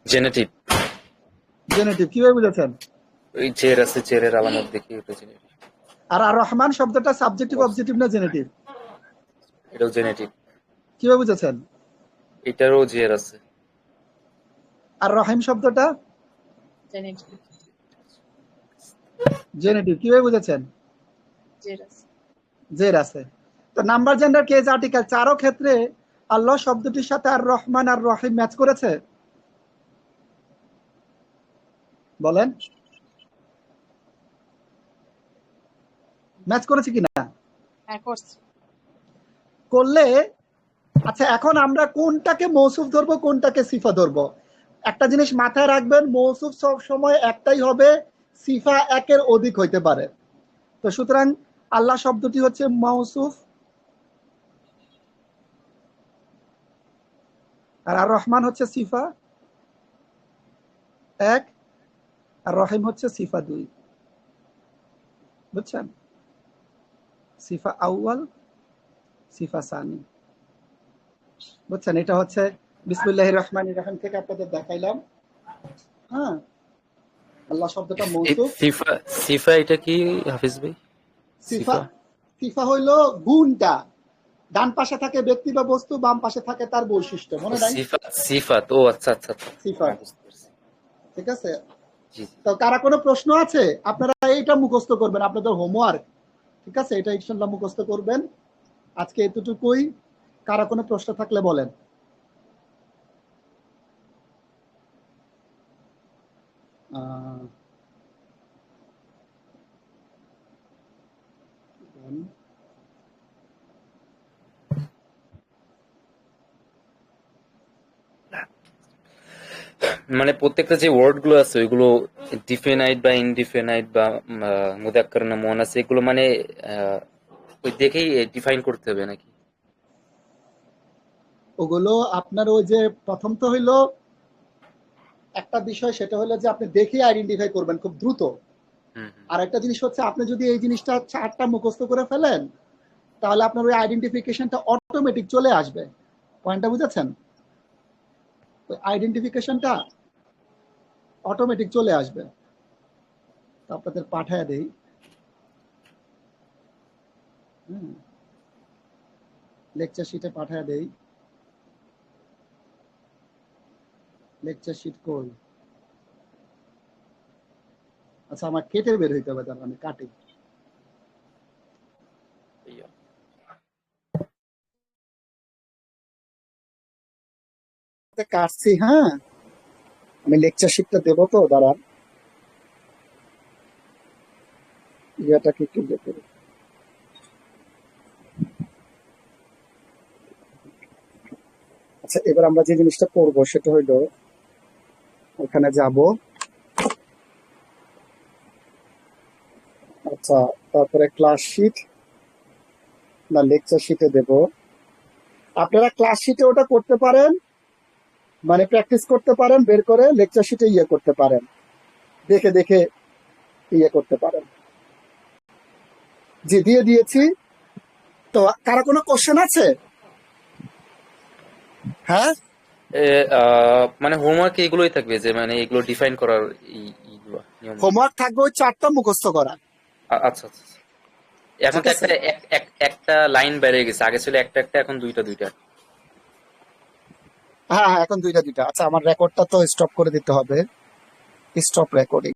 S1: জেনেটিভ।
S2: জেনেটিভ। কিভাবে বুঝেছেন?
S1: ওই জের আছে, জেরের আলামত দেখি ওটা জেনেটিভ।
S2: আর আর রহমান শব্দটা সাবজেক্টিভ, অবজেক্টিভ না জেনেটিভ?
S1: এটাও জেনেটিভ।
S2: কিভাবে বুঝেছেন?
S1: এটারও জের আছে।
S2: আর রহিম শব্দটা
S7: জেনেটিভ।
S2: জেনেটিভ। কিভাবে বুঝেছেন?
S7: জেরাস।
S2: জের আছে। তো নাম্বার জেন্ডার কেস আর্টিকেল চারও ক্ষেত্রে আল্লাহ শব্দটির সাথে আর রহমান আর রহিম ম্যাচ করেছে? বলেন, ম্যাচ করেছে কিনা?
S7: হ্যাঁ করছে।
S2: করলে আচ্ছা, এখন আমরা কোনটাকে মৌসুফ ধরবো, কোনটাকে সিফা ধরবো? একটা জিনিস মাথায় রাখবেন, মৌসুফ সব সময় একটাই হবে, সিফা একের অধিক হইতে পারে। তো সুতরাং আল্লাহ শব্দটি হচ্ছে মৌসুফ, আর আর রহমান হচ্ছে সিফা এক, আর রহিম হচ্ছে সিফা দুই, বুঝছেন? সিফা আউয়াল, সিফা সানি, বুঝছেন? এটা হচ্ছে বিসমিল্লাহির রহমানির রহিম থেকে আপনাদের দেখাইলাম। হ্যাঁ, আল্লাহ শব্দটা মৌসুফ।
S1: সিফা, সিফা এটা কি হাফিজ ভাই?
S2: সিফা, সিফা হইলো গুণটা, ডান পাশে থাকে ব্যক্তি বা বস্তু, বাম পাশে থাকে তার বৈশিষ্ট্য, মনে নাই?
S1: সিফাত, সিফাত। ও আচ্ছা আচ্ছা আচ্ছা।
S2: সিফা,
S1: বুঝতে পারছি।
S2: ঠিক আছে?
S1: জি জি।
S2: তো কারা কোনো প্রশ্ন আছে? আপনারা এইটা মুখস্থ করবেন, আপনাদের হোমওয়ার্ক, ঠিক আছে? এটা ইনশাআল্লাহ মুখস্থ করবেন। আজকে এতটুকুই। কারা কোনো প্রশ্ন থাকলে বলেন।
S1: মানে প্রত্যেকটা যে ওয়ার্ড গুলো আছে ওইগুলো ডিফিনাইট বা ইনডিফিনাইট বা মুদাক্কার না মুয়ান্নাস, এগুলো মানে ওই দেখেই ডিফাইন করতে হবে নাকি?
S2: ওগুলো আপনার ওই যে প্রথম তো হইলো একটা বিষয়, সেটা হলো যে আপনি দেখে আইডেন্টিফাই করবেন খুব দ্রুত। আর একটা জিনিস হচ্ছে, আপনি যদি এই জিনিসটা চারটা মুখস্থ করে ফেলেন, তাহলে আপনার ওই আইডেন্টিফিকেশনটা অটোমেটিক চলে আসবে। পয়েন্টটা বুঝেছেন? ওই আইডেন্টিফিকেশনটা অটোমেটিক চলে আসবে। তো আপনাদের পাঠায় দেই। লেকচার শিটে পাঠায় দেই। লেকচার শিট কই? আচ্ছা, আমার কেটে বের হইতে হবে, তার মানে কাটি। কাটছি, হ্যাঁ। আমি লেকচার শিটটা দেবো, তো দাঁড়ান, ইয়াটাকে একটু দেখে। আচ্ছা, এবার আমরা যে জিনিসটা করবো সেটা হইলো, ওখানে যাব, আচ্ছা, তারপরে ক্লাস শিট না লেকচার শিটে দেব। আপনারা ক্লাস শিটে ওটা করতে পারেন, মানে প্র্যাকটিস করতে পারেন, বের করে লেকচার শিটে ইয়ে করতে পারেন, দেখে দেখে ইয়ে করতে পারেন। জি, দিয়ে দিয়েছি। তো কারো কোনো কোশ্চেন আছে? হ্যাঁ,
S1: মানে হোমওয়ার্ক এগুলোই থাকবে, যে মানে এগুলো ডিফাইন করার এইগুলো নিয়ম।
S2: হোমওয়ার্ক থাকবে ওই চারটা মুখস্থ করা।
S1: আচ্ছা আচ্ছা। এখন তো একটা লাইন বেড়ে গেছে, আগে ছিল একটা একটা, এখন দুইটা দুইটা।
S2: হ্যাঁ হ্যাঁ, এখন দুইটা দুইটা। আচ্ছা, আমার রেকর্ডটা তো স্টপ করে দিতে হবে, স্টপ রেকর্ডিং।